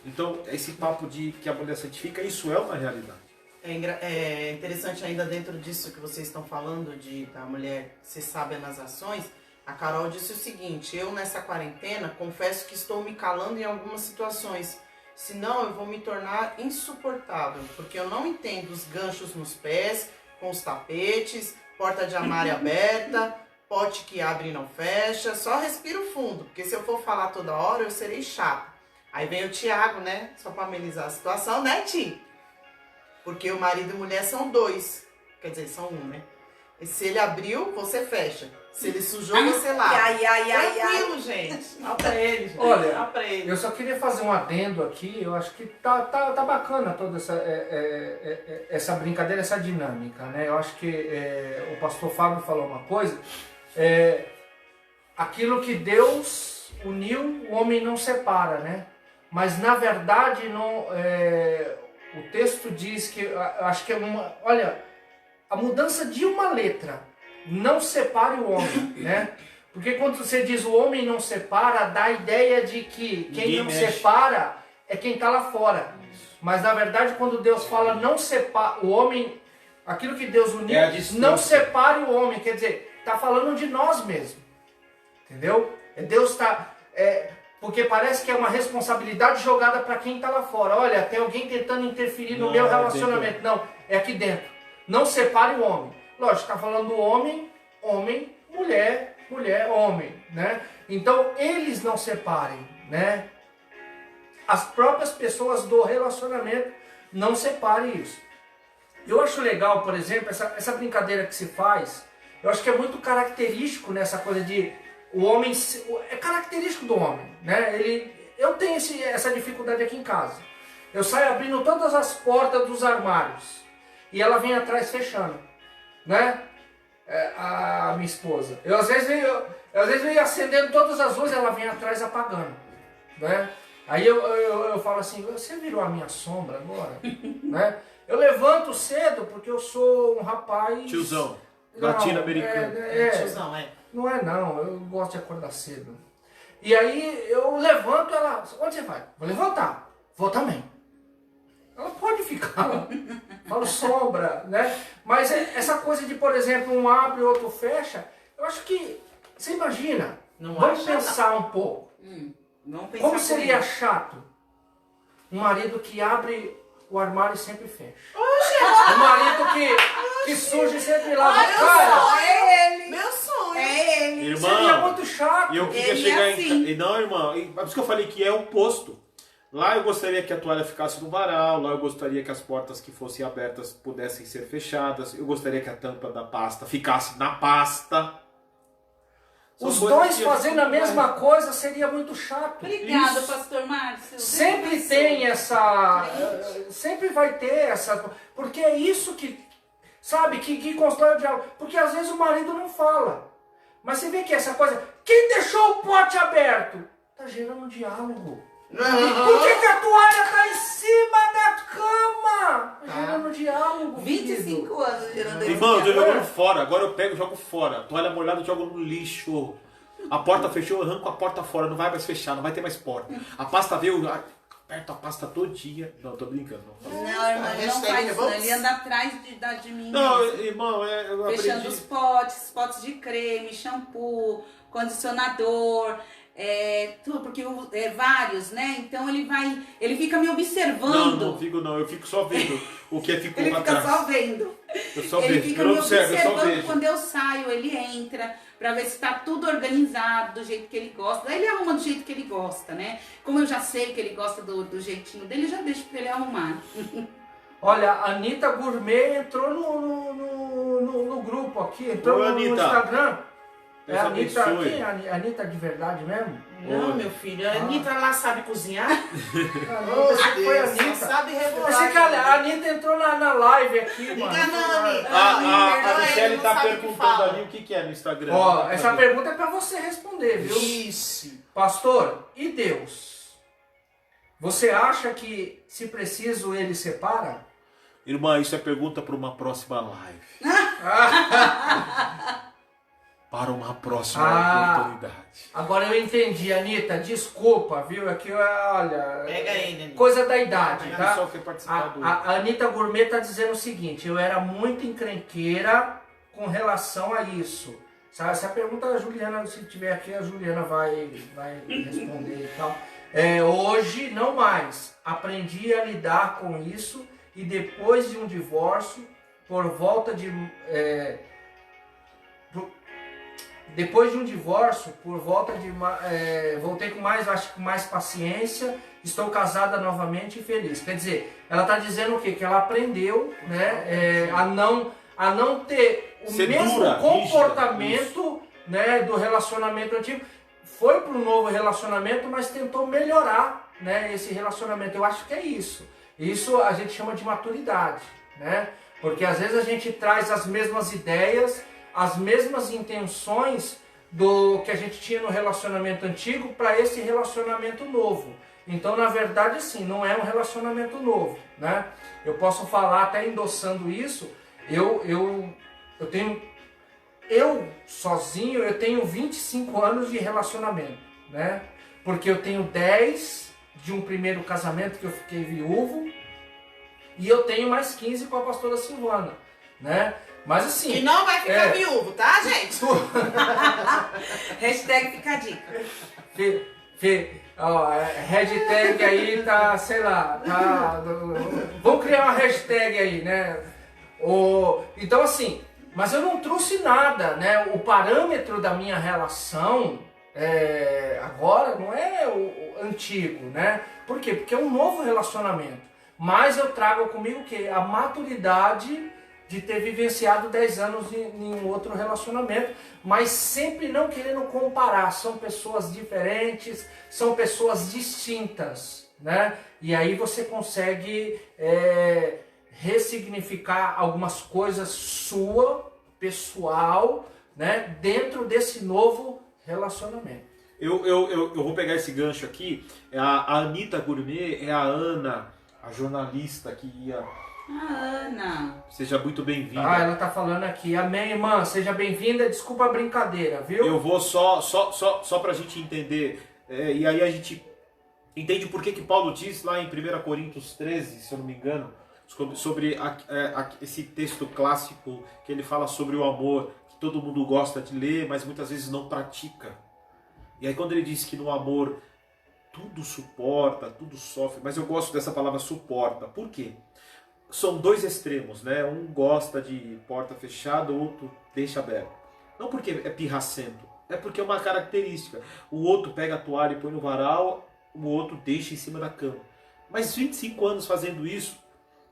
Então, esse papo de que a mulher santifica, isso é uma realidade. É interessante ainda dentro disso que vocês estão falando, da mulher ser sábia nas ações. A Carol disse o seguinte: eu nessa quarentena confesso que estou me calando em algumas situações, senão eu vou me tornar insuportável, porque eu não entendo os ganchos nos pés, com os tapetes, porta de armário aberta, pote que abre e não fecha, só respiro fundo, porque se eu for falar toda hora eu serei chata. Aí vem o Tiago, né, só para amenizar a situação, né, Ti? Porque o marido e mulher são dois, quer dizer, são um, né? E se ele abriu, você fecha. Se ele sujou, você lava. Tranquilo, gente. Dá pra ele, gente. Olha, dá pra ele. Eu só queria fazer um adendo aqui. Eu acho que tá bacana toda essa brincadeira, essa dinâmica, né? Eu acho que o pastor Fábio falou uma coisa. Aquilo que Deus uniu, o homem não separa, né? Mas na verdade, não, o texto diz que, acho que é uma... Olha, a mudança de uma letra não separe o homem, né? Porque quando você diz o homem não separa, dá a ideia de que quem não separa é quem está lá fora. Mas na verdade, quando Deus fala não separa o homem, aquilo que Deus uniu, não separe o homem, quer dizer, está falando de nós mesmos. Entendeu? Deus está... porque parece que é uma responsabilidade jogada para quem está lá fora. Olha, tem alguém tentando interferir no meu relacionamento. Não, é aqui dentro. Não separe o homem. Lógico, está falando do homem, homem, mulher, mulher, homem, né? Então, eles não separem, né? As próprias pessoas do relacionamento não separem isso. Eu acho legal, por exemplo, essa brincadeira que se faz, eu acho que é muito característico nessa coisa de o homem, é característico do homem, né? Eu tenho essa dificuldade aqui em casa. Eu saio abrindo todas as portas dos armários e ela vem atrás fechando, né? A minha esposa. Eu às vezes venho acendendo todas as luzes, ela vem atrás apagando, né? Aí eu falo assim: você virou a minha sombra agora, né? Eu levanto cedo porque eu sou um rapaz tiozão, latino-americano. Tiozão, Não é não, eu gosto de acordar cedo. E aí eu levanto, ela: onde você vai? Vou levantar. Vou também. Ela pode ficar. Falo sombra, né? Mas essa coisa de, por exemplo, um abre e outro fecha, eu acho que, você imagina, vamos pensar um pouco. Como seria chato um marido que abre o armário e sempre fecha? Um marido que suja e sempre lava. Meu sonho. É ele. Irmã, seria muito chato. E eu queria chegar em... Não, irmã, é por isso que eu falei que é o oposto. Lá eu gostaria que a toalha ficasse no varal, lá eu gostaria que as portas que fossem abertas pudessem ser fechadas, eu gostaria que a tampa da pasta ficasse na pasta. Os dois fazendo a mesma coisa seria muito chato. Obrigada, pastor Márcio. Sempre tem essa... Sempre vai ter essa... Porque é isso que... Sabe? Que constrói o diálogo. Porque às vezes o marido não fala. Mas você vê que essa coisa... Quem deixou o pote aberto? Tá gerando diálogo. Por que a toalha tá em cima da cama? Tá gerando diálogo. 25 anos gerando Irmão, eu tô jogando fora. Agora eu pego e jogo fora. Toalha molhada eu jogo no lixo. A porta fechou, eu arranco a porta fora. Não vai mais fechar, não vai ter mais porta. A pasta veio, aperto a pasta todinha. Não, tô brincando. Não, irmão, ele não faz isso. Ele anda atrás de mim. Não, mesmo. irmão, eu fechando aprendi. os potes de creme, shampoo, condicionador... tudo, porque vários, né? Então ele fica me observando. Não fico não, eu fico só vendo o que ficou ele pra fica trás. só vendo. Eu só ele vejo, fica eu me não observo, eu só observando vejo. quando eu saio, ele entra pra ver se tá tudo organizado do jeito que ele gosta. Daí ele arruma do jeito que ele gosta, né? Como eu já sei que ele gosta do jeitinho dele, eu já deixo pra ele arrumar. Olha, a Anitta Gourmet entrou no grupo aqui, entrou Oi, no Anitta. Instagram. Deus É a Anitta, abençoe. quem é a Anitta de verdade mesmo? Não, meu filho, a Anitta lá sabe cozinhar. Foi a Anitta. Só sabe Eu pensei que regular. a Anitta entrou na live aqui, mano. Liga não, Anitta. A Ele Michelle não tá sabe o que perguntando fala. ali o que é no Instagram. Ó, essa pergunta é pra você responder, viu? Ixi. Pastor, e Deus? Você acha que, se preciso, ele separa? Irmã, isso é pergunta para uma próxima live. para uma próxima oportunidade. Agora eu entendi, Anitta, desculpa, viu? Aqui, olha... Pega ele, Anitta. Coisa da idade, O tá? pessoal quer participar do... A Anitta Gourmet tá dizendo o seguinte, eu era muito encrenqueira com relação a isso. Sabe? Se a pergunta da Juliana, se tiver aqui, a Juliana vai responder e tal. Hoje, não mais. Aprendi a lidar com isso e depois de um divórcio, por volta de... voltei com mais, acho que mais paciência, estou casada novamente e feliz. Quer dizer, ela está dizendo o quê? Que ela aprendeu, né, a não ter o Ser mesmo dura, comportamento, né, do relacionamento antigo. Foi para um novo relacionamento, mas tentou melhorar, né, esse relacionamento. Eu acho que é isso. Isso a gente chama de maturidade, né? Porque às vezes a gente traz as mesmas ideias, as mesmas intenções do que a gente tinha no relacionamento antigo para esse relacionamento novo. Então, na verdade, assim, não é um relacionamento novo, né? Eu posso falar até endossando isso. Eu sozinho, eu tenho 25 anos de relacionamento, né? Porque eu tenho 10 de um primeiro casamento que eu fiquei viúvo e eu tenho mais 15 com a pastora Silvana, né? Mas assim... E não vai ficar viúvo, tá, gente? Hashtag fica a dica. Hashtag aí tá, sei lá, vamos criar uma hashtag aí, né? Então assim, mas eu não trouxe nada, né? O parâmetro da minha relação agora não é o antigo, né? Por quê? Porque é um novo relacionamento. Mas eu trago comigo o quê? A maturidade de ter vivenciado 10 anos em um outro relacionamento, mas sempre não querendo comparar. São pessoas diferentes, são pessoas distintas, né? E aí você consegue ressignificar algumas coisas sua, pessoal, né? Dentro desse novo relacionamento. Eu vou pegar esse gancho aqui. A Anitta Gourmet é a Ana, a jornalista que ia... Ana. Seja muito bem-vinda. Ela tá falando aqui. Amém, irmã. Seja bem-vinda. Desculpa a brincadeira, viu? Eu vou só pra gente entender. E aí a gente entende por que Paulo diz lá em 1 Coríntios 13, se eu não me engano, sobre esse texto clássico que ele fala sobre o amor, que todo mundo gosta de ler, mas muitas vezes não pratica. E aí quando ele diz que no amor tudo suporta, tudo sofre, mas eu gosto dessa palavra suporta. Por quê? São dois extremos, né? Um gosta de porta fechada, o outro deixa aberto. Não porque é pirracento, é porque é uma característica. O outro pega a toalha e põe no varal, o outro deixa em cima da cama. Mas 25 anos fazendo isso.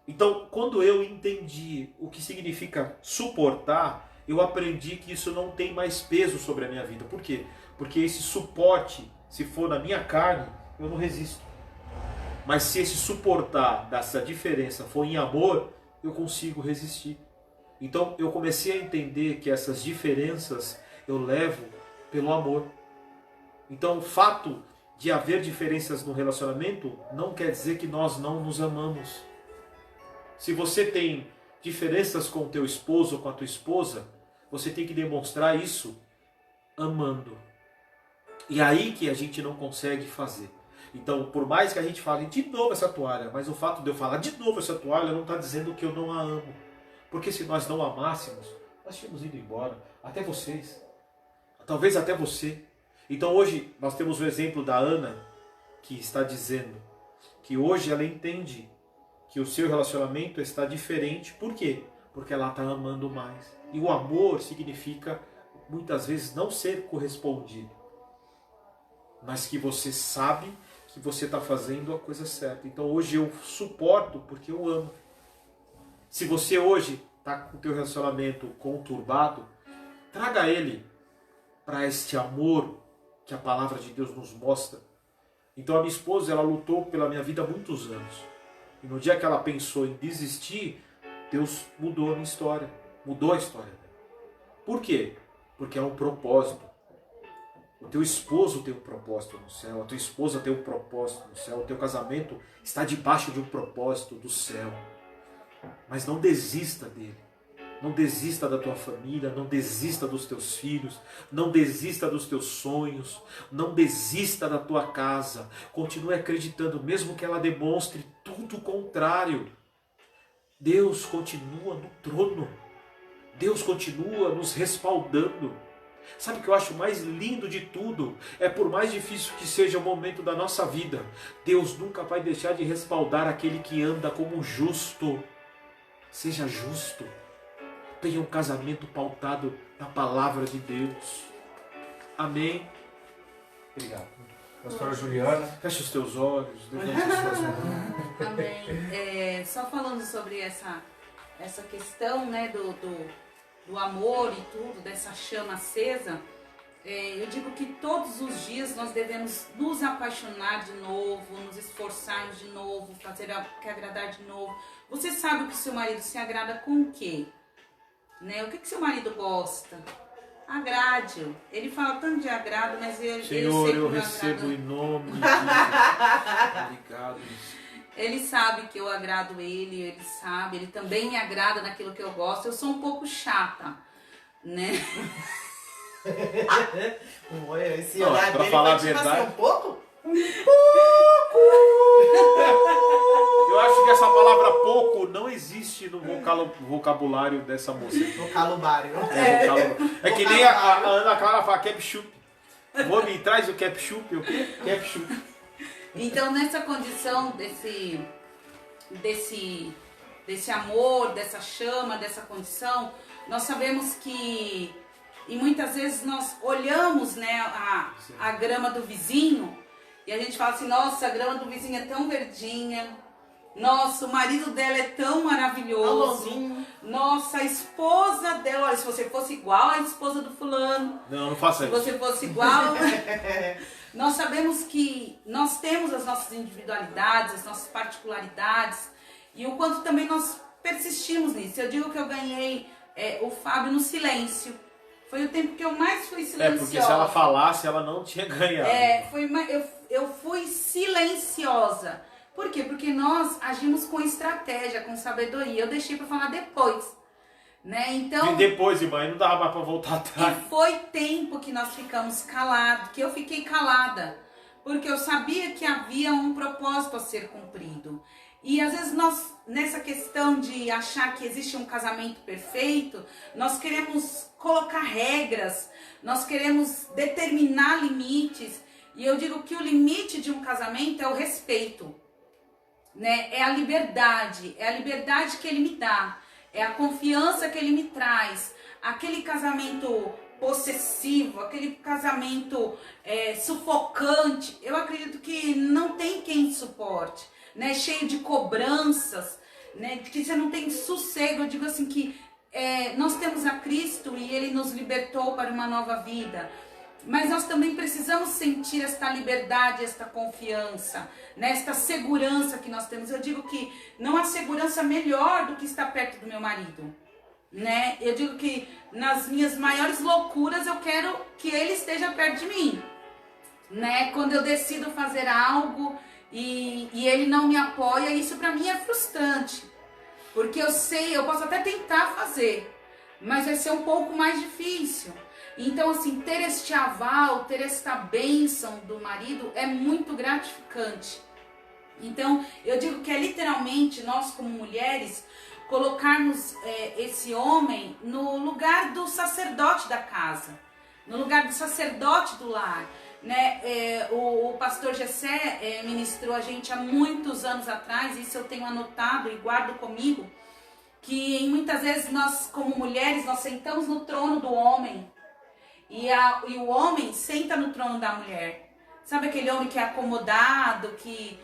Então, quando eu entendi o que significa suportar, eu aprendi que isso não tem mais peso sobre a minha vida. Por quê? Porque esse suporte, se for na minha carne, eu não resisto. Mas se esse suportar dessa diferença for em amor, eu consigo resistir. Então eu comecei a entender que essas diferenças eu levo pelo amor. Então o fato de haver diferenças no relacionamento não quer dizer que nós não nos amamos. Se você tem diferenças com o teu esposo ou com a tua esposa, você tem que demonstrar isso amando. E aí que a gente não consegue fazer. Então, por mais que a gente fale de novo essa toalha, mas o fato de eu falar de novo essa toalha não está dizendo que eu não a amo. Porque se nós não amássemos, nós tínhamos ido embora. Até vocês. Talvez até você. Então hoje nós temos o exemplo da Ana, que está dizendo que hoje ela entende que o seu relacionamento está diferente. Por quê? Porque ela está amando mais. E o amor significa, muitas vezes, não ser correspondido. Mas que você sabe que você está fazendo a coisa certa. Então hoje eu suporto porque eu amo. Se você hoje está com o teu relacionamento conturbado, traga ele para este amor que a palavra de Deus nos mostra. Então a minha esposa, ela lutou pela minha vida há muitos anos. E no dia que ela pensou em desistir, Deus mudou a minha história. Mudou a história dela. Por quê? Porque é um propósito. O teu esposo tem um propósito no céu, a tua esposa tem um propósito no céu, o teu casamento está debaixo de um propósito do céu. Mas não desista dele. Não desista da tua família, não desista dos teus filhos, não desista dos teus sonhos, não desista da tua casa. Continue acreditando, mesmo que ela demonstre tudo o contrário. Deus continua no trono. Deus continua nos respaldando. Sabe o que eu acho mais lindo de tudo? É por mais difícil que seja o momento da nossa vida, Deus nunca vai deixar de respaldar aquele que anda como justo. Seja justo. Tenha um casamento pautado na palavra de Deus. Amém. Obrigado. Pastora Juliana. Feche os teus olhos. Levante as suas mãos. Amém. Só falando sobre essa questão, né, do amor e tudo, dessa chama acesa, eu digo que todos os dias nós devemos nos apaixonar de novo, nos esforçarmos de novo, fazer o que agradar de novo. Você sabe que o seu marido se agrada com o quê? Né? O que seu marido gosta? Agrade-o. Ele fala tanto de agrado, mas Senhor, eu recebo em nome de Jesus. Obrigado. Ele sabe que eu agrado ele sabe, ele também me agrada naquilo que eu gosto. Eu sou um pouco chata, né? Esse olhar pra dele falar a vai te nascer verdade, um pouco? Eu acho que essa palavra pouco não existe no vocabulário dessa moça. Vocabário. É que nem a Ana Clara fala ketchup. Vou me traz o ketchup, o quê? Ketchup. Então, nessa condição desse amor, dessa chama, dessa condição, nós sabemos que, e muitas vezes nós olhamos, né, a grama do vizinho, e a gente fala assim, nossa, a grama do vizinho é tão verdinha, nossa, o marido dela é tão maravilhoso, Alôzinho. nossa, a esposa dela, olha, se você fosse igual à esposa do fulano, Não faça se isso. você fosse igual... Nós sabemos que nós temos as nossas individualidades, as nossas particularidades, e o quanto também nós persistimos nisso. Eu digo que eu ganhei o Fábio no silêncio. Foi o tempo que eu mais fui silenciosa. Porque se ela falasse, ela não tinha ganhado. Eu fui silenciosa. Por quê? Porque nós agimos com estratégia, com sabedoria. Eu deixei para falar depois. Né? Então, E depois, irmã, não dava mais pra voltar atrás. e foi tempo que nós ficamos calados, que eu fiquei calada, porque eu sabia que havia um propósito a ser cumprido. E às vezes nós, nessa questão de achar que existe um casamento perfeito, nós queremos colocar regras, nós queremos determinar limites. E eu digo que o limite de um casamento é o respeito, né? É a liberdade que ele me dá. É a confiança que ele me traz, aquele casamento possessivo, aquele casamento sufocante. Eu acredito que não tem quem suporte, né? Cheio de cobranças, né? Que você não tem sossego. Eu digo assim que nós temos a Cristo e Ele nos libertou para uma nova vida. Mas nós também precisamos sentir esta liberdade, esta confiança, né? Esta segurança que nós temos. Eu digo que não há segurança melhor do que estar perto do meu marido, né? Eu digo que nas minhas maiores loucuras eu quero que ele esteja perto de mim, né? Quando eu decido fazer algo e ele não me apoia, isso para mim é frustrante, porque eu sei, eu posso até tentar fazer, mas vai ser um pouco mais difícil. Então, assim, ter este aval, ter esta bênção do marido é muito gratificante. Então, eu digo que é literalmente nós, como mulheres, colocarmos esse homem no lugar do sacerdote da casa, no lugar do sacerdote do lar, né? O pastor Gessé ministrou a gente há muitos anos atrás, isso eu tenho anotado e guardo comigo, que muitas vezes nós, como mulheres, nós sentamos no trono do homem, e o homem senta no trono da mulher. Sabe aquele homem que é acomodado, que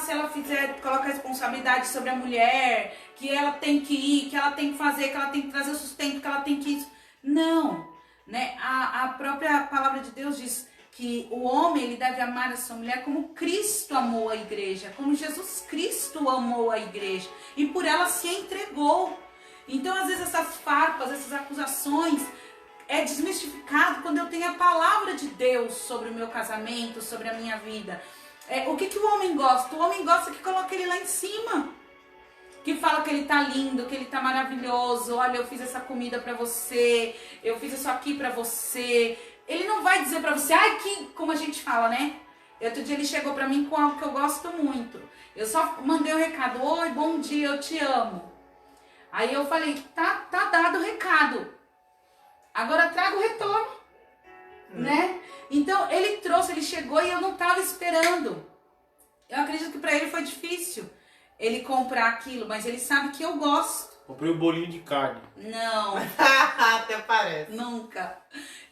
se ela fizer, coloca a responsabilidade sobre a mulher, que ela tem que ir, que ela tem que fazer, que ela tem que trazer o sustento, que ela tem que isso. Não, né? A própria palavra de Deus diz que o homem ele deve amar a sua mulher como Cristo amou a igreja, como Jesus Cristo amou a igreja e por ela se entregou. Então, às vezes, essas farpas, essas acusações é desmistificado quando eu tenho a palavra de Deus sobre o meu casamento, sobre a minha vida. O que o homem gosta? O homem gosta que coloque ele lá em cima. que fala que ele tá lindo, que ele tá maravilhoso, olha, eu fiz essa comida pra você, eu fiz isso aqui pra você. Ele não vai dizer pra você, ai, que, como a gente fala, né? Outro dia ele chegou pra mim com algo que eu gosto muito. Eu só mandei um recado, oi, bom dia, eu te amo. Aí eu falei, tá dado o recado. Agora traga o retorno, né? Então ele trouxe, ele chegou e eu não tava esperando. Eu acredito que pra ele foi difícil ele comprar aquilo, mas ele sabe que eu gosto. Comprei um bolinho de carne. Não. Até parece. Nunca.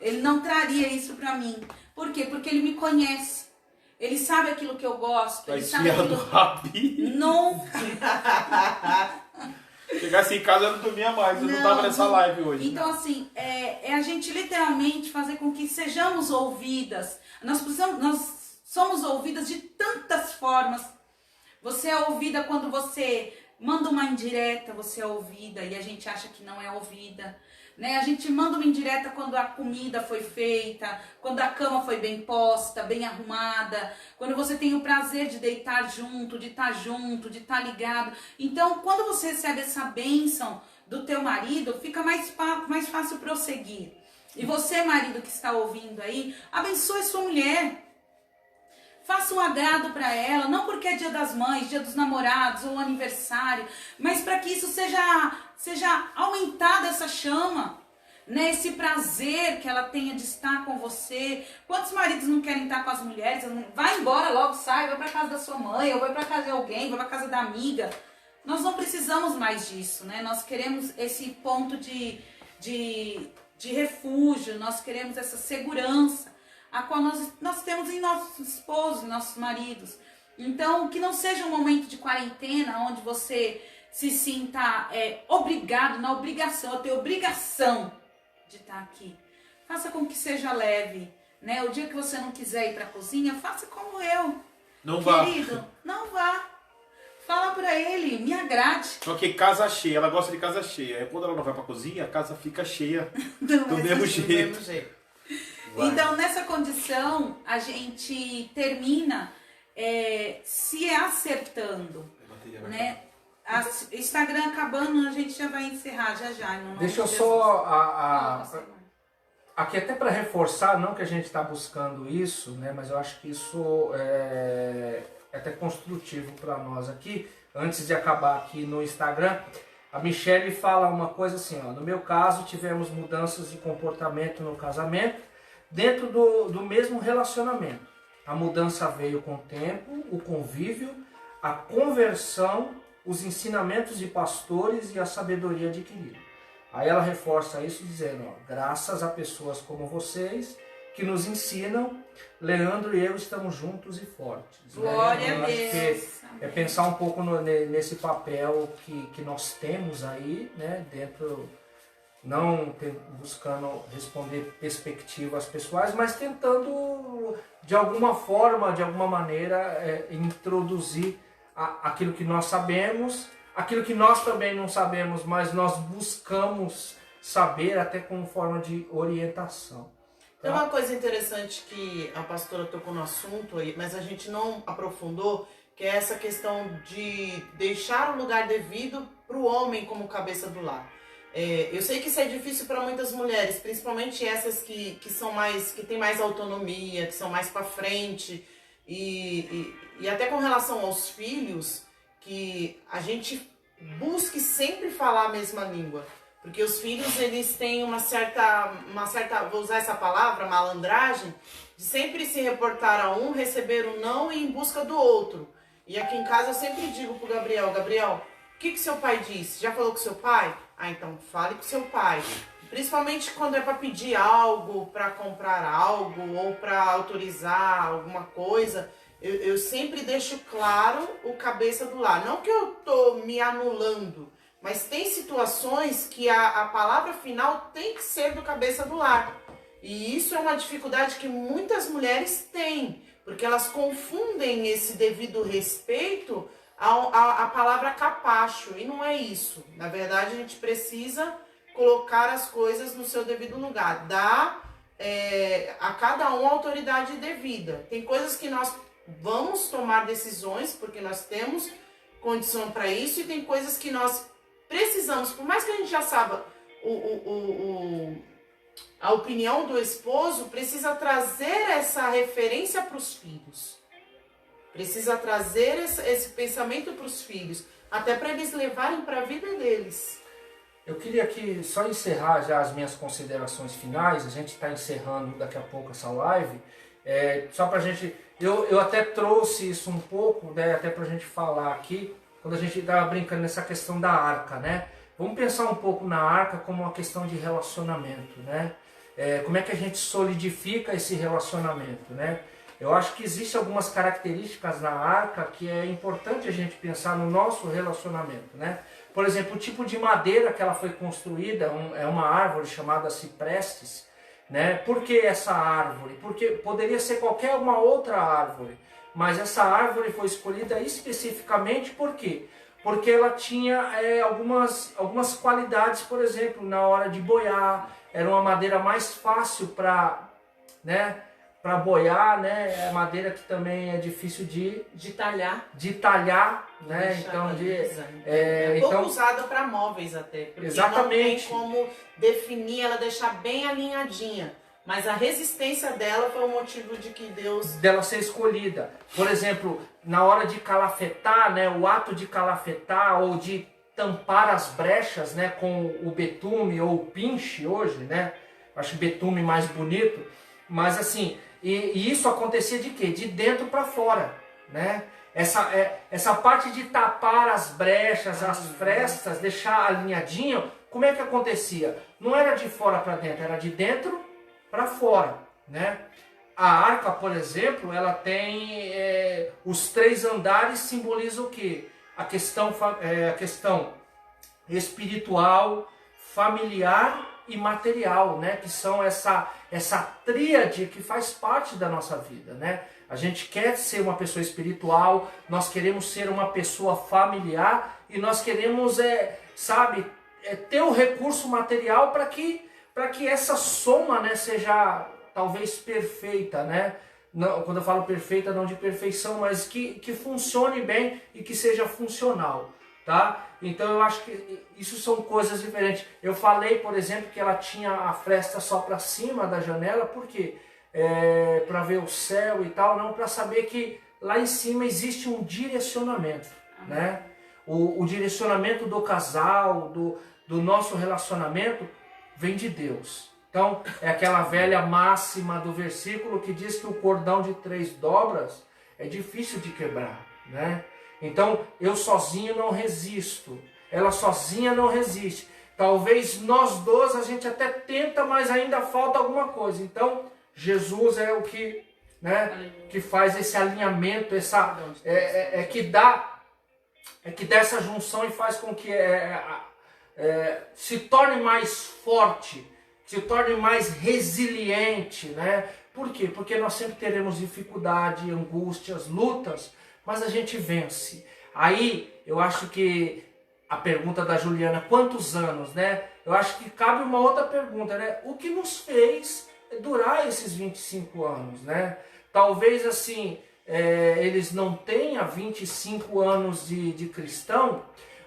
Ele não traria isso pra mim. Por quê? Porque ele me conhece. Ele sabe aquilo que eu gosto. Tá Ele sabe esfiado do aquilo... Rabi. Nunca. Chegasse em casa eu não dormia mais, eu não tava nessa live hoje. Então, assim, é a gente literalmente fazer com que sejamos ouvidas. Nós somos ouvidas de tantas formas. Você é ouvida quando você manda uma indireta, você é ouvida e a gente acha que não é ouvida. Né? A gente manda uma indireta quando a comida foi feita, quando a cama foi bem posta, bem arrumada, quando você tem o prazer de deitar junto, de estar ligado. Então, quando você recebe essa bênção do teu marido, fica mais fácil prosseguir. E você, marido que está ouvindo aí, abençoe sua mulher. Faça um agrado para ela, não porque é dia das mães, dia dos namorados ou aniversário, mas para que isso seja aumentada essa chama, né? Esse prazer que ela tenha de estar com você. Quantos maridos não querem estar com as mulheres? Vai embora logo, sai, vai para casa da sua mãe, ou vai para casa de alguém, vai para casa da amiga. Nós não precisamos mais disso, né? Nós queremos esse ponto de refúgio, nós queremos essa segurança a qual nós temos em nossos esposos, em nossos maridos. Então, que não seja um momento de quarentena onde você se sinta obrigado, na obrigação, eu tenho obrigação de estar aqui. Faça com que seja leve, né? O dia que você não quiser ir para a cozinha, faça como eu. Não vá. Querido, não vá. Fala pra ele, me agrade. Só que casa cheia, ela gosta de casa cheia. Aí quando ela não vai pra cozinha, a casa fica cheia do mesmo jeito. Vai. Então, nessa condição, a gente termina se acertando, né? Instagram acabando, a gente já vai encerrar já. Deixa eu só... Aqui até para reforçar, não que a gente está buscando isso, né? Mas eu acho que isso é até construtivo para nós aqui. Antes de acabar aqui no Instagram, a Michele fala uma coisa assim, ó, no meu caso tivemos mudanças de comportamento no casamento, dentro do mesmo relacionamento. A mudança veio com o tempo, o convívio, a conversão, os ensinamentos de pastores e a sabedoria adquirida. Aí ela reforça isso dizendo, ó, graças a pessoas como vocês que nos ensinam, Leandro e eu estamos juntos e fortes. Glória né? a Deus. É pensar um pouco nesse papel que nós temos aí, né, dentro... Não buscando responder perspectivas pessoais, mas tentando, de alguma forma, de alguma maneira, introduzir aquilo que nós sabemos, aquilo que nós também não sabemos, mas nós buscamos saber até como forma de orientação. Tem uma coisa interessante que a pastora tocou no assunto, mas a gente não aprofundou, que é essa questão de deixar o lugar devido para o homem como cabeça do lar. Eu sei que isso é difícil para muitas mulheres, principalmente essas que têm mais autonomia, que são mais para frente, e até com relação aos filhos, que a gente busque sempre falar a mesma língua, porque os filhos eles têm uma certa, vou usar essa palavra, malandragem, de sempre se reportar a um, receber um não e em busca do outro. E aqui em casa eu sempre digo pro Gabriel, o que seu pai disse? Já falou com seu pai? Ah, então fale com seu pai. Principalmente quando é para pedir algo, para comprar algo ou para autorizar alguma coisa, eu sempre deixo claro o cabeça do lar. Não que eu tô me anulando, mas tem situações que a palavra final tem que ser do cabeça do lar. E isso é uma dificuldade que muitas mulheres têm, porque elas confundem esse devido respeito a palavra capacho, e não é isso. Na verdade, a gente precisa colocar as coisas no seu devido lugar, dar a cada um a autoridade devida. Tem coisas que nós vamos tomar decisões, porque nós temos condição para isso e tem coisas que nós precisamos, por mais que a gente já saiba a opinião do esposo, precisa trazer essa referência para os filhos. Precisa trazer esse pensamento para os filhos, até para eles levarem para a vida deles. Eu queria aqui só encerrar já as minhas considerações finais. A gente está encerrando daqui a pouco essa live. Só para a gente... Eu até trouxe isso um pouco, né, até para a gente falar aqui, quando a gente estava brincando nessa questão da arca, né? Vamos pensar um pouco na arca como uma questão de relacionamento, né? Como é que a gente solidifica esse relacionamento, né? Eu acho que existem algumas características na arca que é importante a gente pensar no nosso relacionamento, né? Por exemplo, o tipo de madeira que ela foi construída é uma árvore chamada ciprestes, né? Por que essa árvore? Porque poderia ser qualquer uma outra árvore, mas essa árvore foi escolhida especificamente por quê? Porque ela tinha algumas qualidades, por exemplo, na hora de boiar, era uma madeira mais fácil para, né, para boiar, né? É madeira que também é difícil de talhar, né? Então pouco usada para móveis até, porque exatamente. Não tem como definir, ela deixar bem alinhadinha. Mas a resistência dela foi o motivo de que dela ser escolhida. Por exemplo, na hora de calafetar, né, o ato de calafetar ou de tampar as brechas, né, com o betume ou o pinche hoje, né? Acho betume mais bonito, mas assim, e isso acontecia de quê? De dentro para fora, né? Essa parte de tapar as brechas, as frestas, deixar alinhadinho, como é que acontecia? Não era de fora para dentro, era de dentro para fora, né? A arca, por exemplo, ela tem os 3 andares simbolizam o quê? A questão espiritual, familiar e material, né? Que são essa tríade que faz parte da nossa vida, né? A gente quer ser uma pessoa espiritual, nós queremos ser uma pessoa familiar e nós queremos, ter o recurso material para que essa soma, né, seja talvez perfeita, né? Não, quando eu falo perfeita, não de perfeição, mas que funcione bem e que seja funcional, tá? Então eu acho que isso são coisas diferentes. Eu falei, por exemplo, que ela tinha a fresta só para cima da janela, por quê? Para ver o céu e tal, não, para saber que lá em cima existe um direcionamento, né? O direcionamento do casal, do nosso relacionamento, vem de Deus. Então, é aquela velha máxima do versículo que diz que o cordão de 3 dobras é difícil de quebrar, né? Então, eu sozinho não resisto, ela sozinha não resiste. Talvez nós dois a gente até tenta, mas ainda falta alguma coisa. Então, Jesus é o que, né, que faz esse alinhamento, que dá essa junção e faz com que se torne mais forte, se torne mais resiliente, né? Por quê? Porque nós sempre teremos dificuldade, angústias, lutas, mas a gente vence. Aí, eu acho que a pergunta da Juliana, quantos anos, né? Eu acho que cabe uma outra pergunta, né? O que nos fez durar esses 25 anos, né? Talvez, assim, eles não tenham 25 anos de cristão,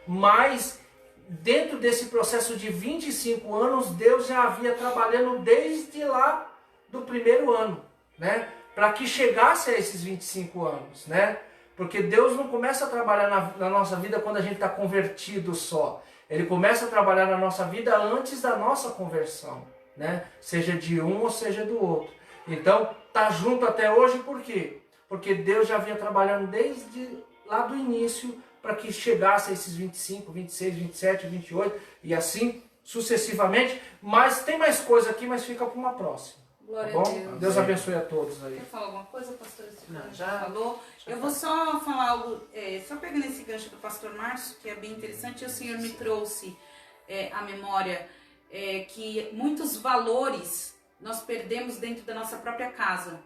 mas dentro desse processo de 25 anos, Deus já havia trabalhando desde lá do primeiro ano, né? Para que chegasse a esses 25 anos, né? Porque Deus não começa a trabalhar na nossa vida quando a gente está convertido só. Ele começa a trabalhar na nossa vida antes da nossa conversão, né? Seja de um ou seja do outro. Então, tá junto até hoje por quê? Porque Deus já vinha trabalhando desde lá do início para que chegasse a esses 25, 26, 27, 28 e assim sucessivamente. Mas tem mais coisa aqui, mas fica para uma próxima. Glória tá bom? a Deus. Deus abençoe a todos aí. Quer falar alguma coisa, pastor? Não, já falou. Eu vou só falar algo, só pegando esse gancho do pastor Márcio, que é bem interessante. E o Senhor me trouxe à memória que muitos valores nós perdemos dentro da nossa própria casa,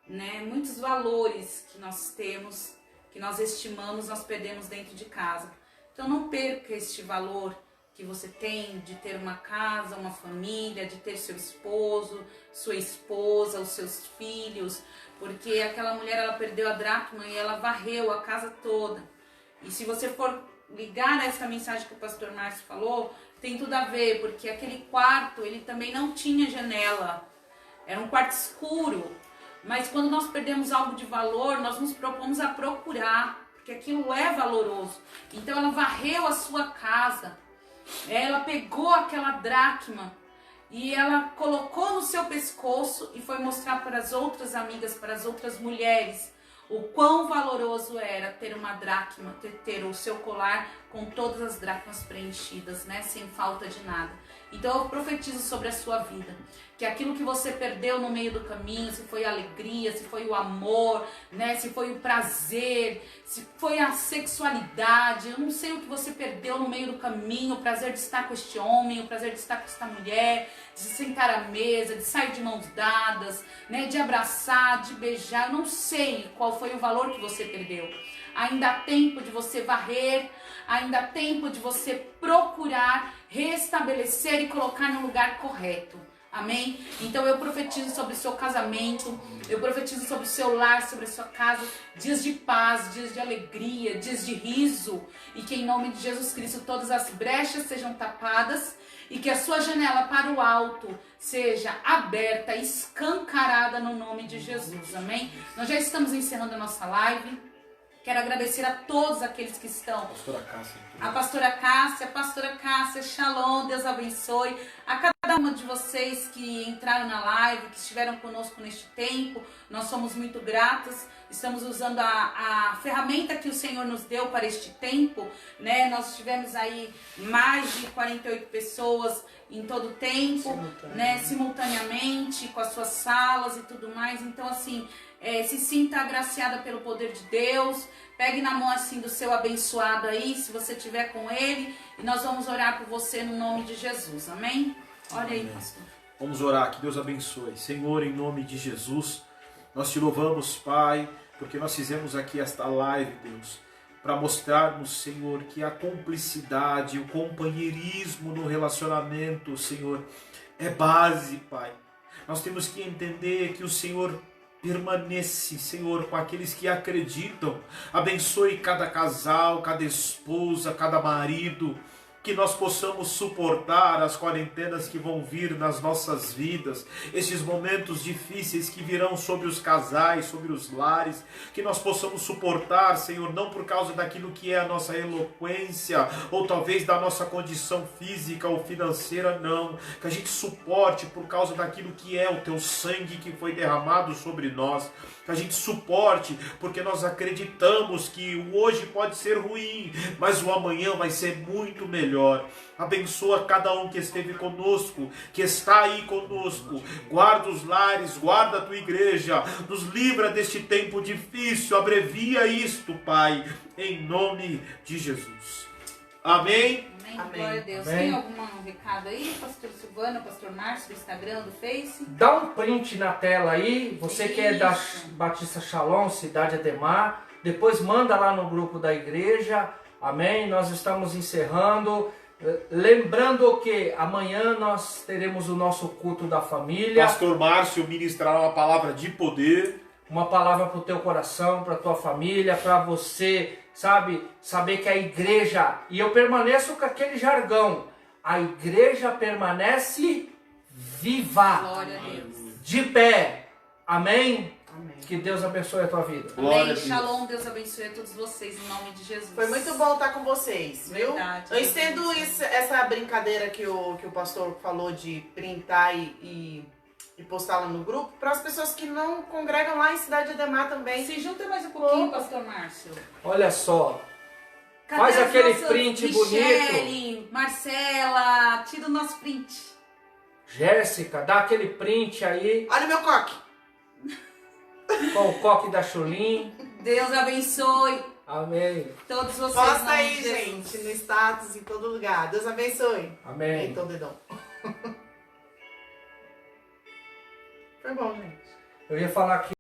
né? Muitos valores que nós temos, que nós estimamos, nós perdemos dentro de casa. Então não perca este valor que você tem de ter uma casa, uma família, de ter seu esposo, sua esposa, os seus filhos, porque aquela mulher, ela perdeu a dracma e ela varreu a casa toda. E se você for ligar nessa mensagem que o pastor Márcio falou, tem tudo a ver, porque aquele quarto, ele também não tinha janela. Era um quarto escuro. Mas quando nós perdemos algo de valor, nós nos propomos a procurar, porque aquilo é valoroso. Então ela varreu a sua casa. Ela pegou aquela dracma e ela colocou no seu pescoço e foi mostrar para as outras amigas, para as outras mulheres, o quão valoroso era ter uma dracma, ter o seu colar com todas as dracmas preenchidas, né? Sem falta de nada. Então eu profetizo sobre a sua vida, que aquilo que você perdeu no meio do caminho, se foi a alegria, se foi o amor, né? Se foi o prazer, se foi a sexualidade, eu não sei o que você perdeu no meio do caminho, o prazer de estar com este homem, o prazer de estar com esta mulher, de sentar à mesa, de sair de mãos dadas, né? De abraçar, de beijar, eu não sei qual foi o valor que você perdeu. Ainda há tempo de você varrer, ainda há tempo de você procurar restabelecer e colocar no lugar correto. Amém? Então eu profetizo sobre o seu casamento, eu profetizo sobre o seu lar, sobre a sua casa, dias de paz, dias de alegria, dias de riso, e que em nome de Jesus Cristo todas as brechas sejam tapadas e que a sua janela para o alto seja aberta, escancarada no nome de Jesus. Amém? Nós já estamos encerrando a nossa live. Quero agradecer a todos aqueles que estão. A pastora Cássia, Shalom, Deus abençoe. A cada uma de vocês que entraram na live, que estiveram conosco neste tempo, nós somos muito gratos. Estamos usando a ferramenta que o Senhor nos deu para este tempo, né? Nós tivemos aí mais de 48 pessoas em todo o tempo, né? Simultaneamente, com as suas salas e tudo mais. Então, assim, se sinta agraciada pelo poder de Deus. Pegue na mão assim do seu abençoado aí, se você tiver com ele, e nós vamos orar por você no nome de Jesus. Amém? Olha aí, pastor. Vamos orar, que Deus abençoe. Senhor, em nome de Jesus, nós te louvamos, Pai, porque nós fizemos aqui esta live, Deus, para mostrarmos, Senhor, que a cumplicidade, o companheirismo no relacionamento, Senhor, é base, Pai. Nós temos que entender que o Senhor permanece, Senhor, com aqueles que acreditam. Abençoe cada casal, cada esposa, cada marido, que nós possamos suportar as quarentenas que vão vir nas nossas vidas, esses momentos difíceis que virão sobre os casais, sobre os lares, que nós possamos suportar, Senhor, não por causa daquilo que é a nossa eloquência, ou talvez da nossa condição física ou financeira, não, que a gente suporte por causa daquilo que é o teu sangue que foi derramado sobre nós, que a gente suporte, porque nós acreditamos que o hoje pode ser ruim, mas o amanhã vai ser muito melhor. Abençoa cada um que esteve conosco, que está aí conosco. Guarda os lares, guarda a tua igreja, nos livra deste tempo difícil, abrevia isto, Pai, em nome de Jesus. Amém? Amém. Amém. Glória a Deus. Amém. Tem algum recado aí, pastor Silvana, pastor Márcio, do Instagram, do Face? Dá um print na tela aí, você que é da Isso. Batista Shalom, Cidade Ademar, depois manda lá no grupo da igreja, amém? Nós estamos encerrando, lembrando que amanhã nós teremos o nosso culto da família, Pastor Márcio ministrará uma palavra de poder. uma palavra para o teu coração, para a tua família, para você, sabe, saber que a igreja, e eu permaneço com aquele jargão, a igreja permanece viva, Glória a Deus. de pé, amém? Amém. Que Deus abençoe a tua vida. Glória a Amém. Deus. Shalom, Deus abençoe a todos vocês em nome de Jesus. Foi muito bom estar com vocês, viu? Verdade. Eu estendo essa brincadeira que o pastor falou de printar e postar lá no grupo para as pessoas que não congregam lá em Cidade Ademar também. Se junta mais um pouquinho, pastor Márcio. Olha só, Cadê Faz as aquele nossas print Michele, Marcela, tira o nosso print. Jéssica, dá aquele print aí Olha o meu coque. com o coque da Chulim. Deus abençoe Amém. todos vocês. Posta em nome aí, de Jesus. gente, no status, em todo lugar. Deus abençoe. Amém. Então, dedão. Foi bom, gente. Eu ia falar que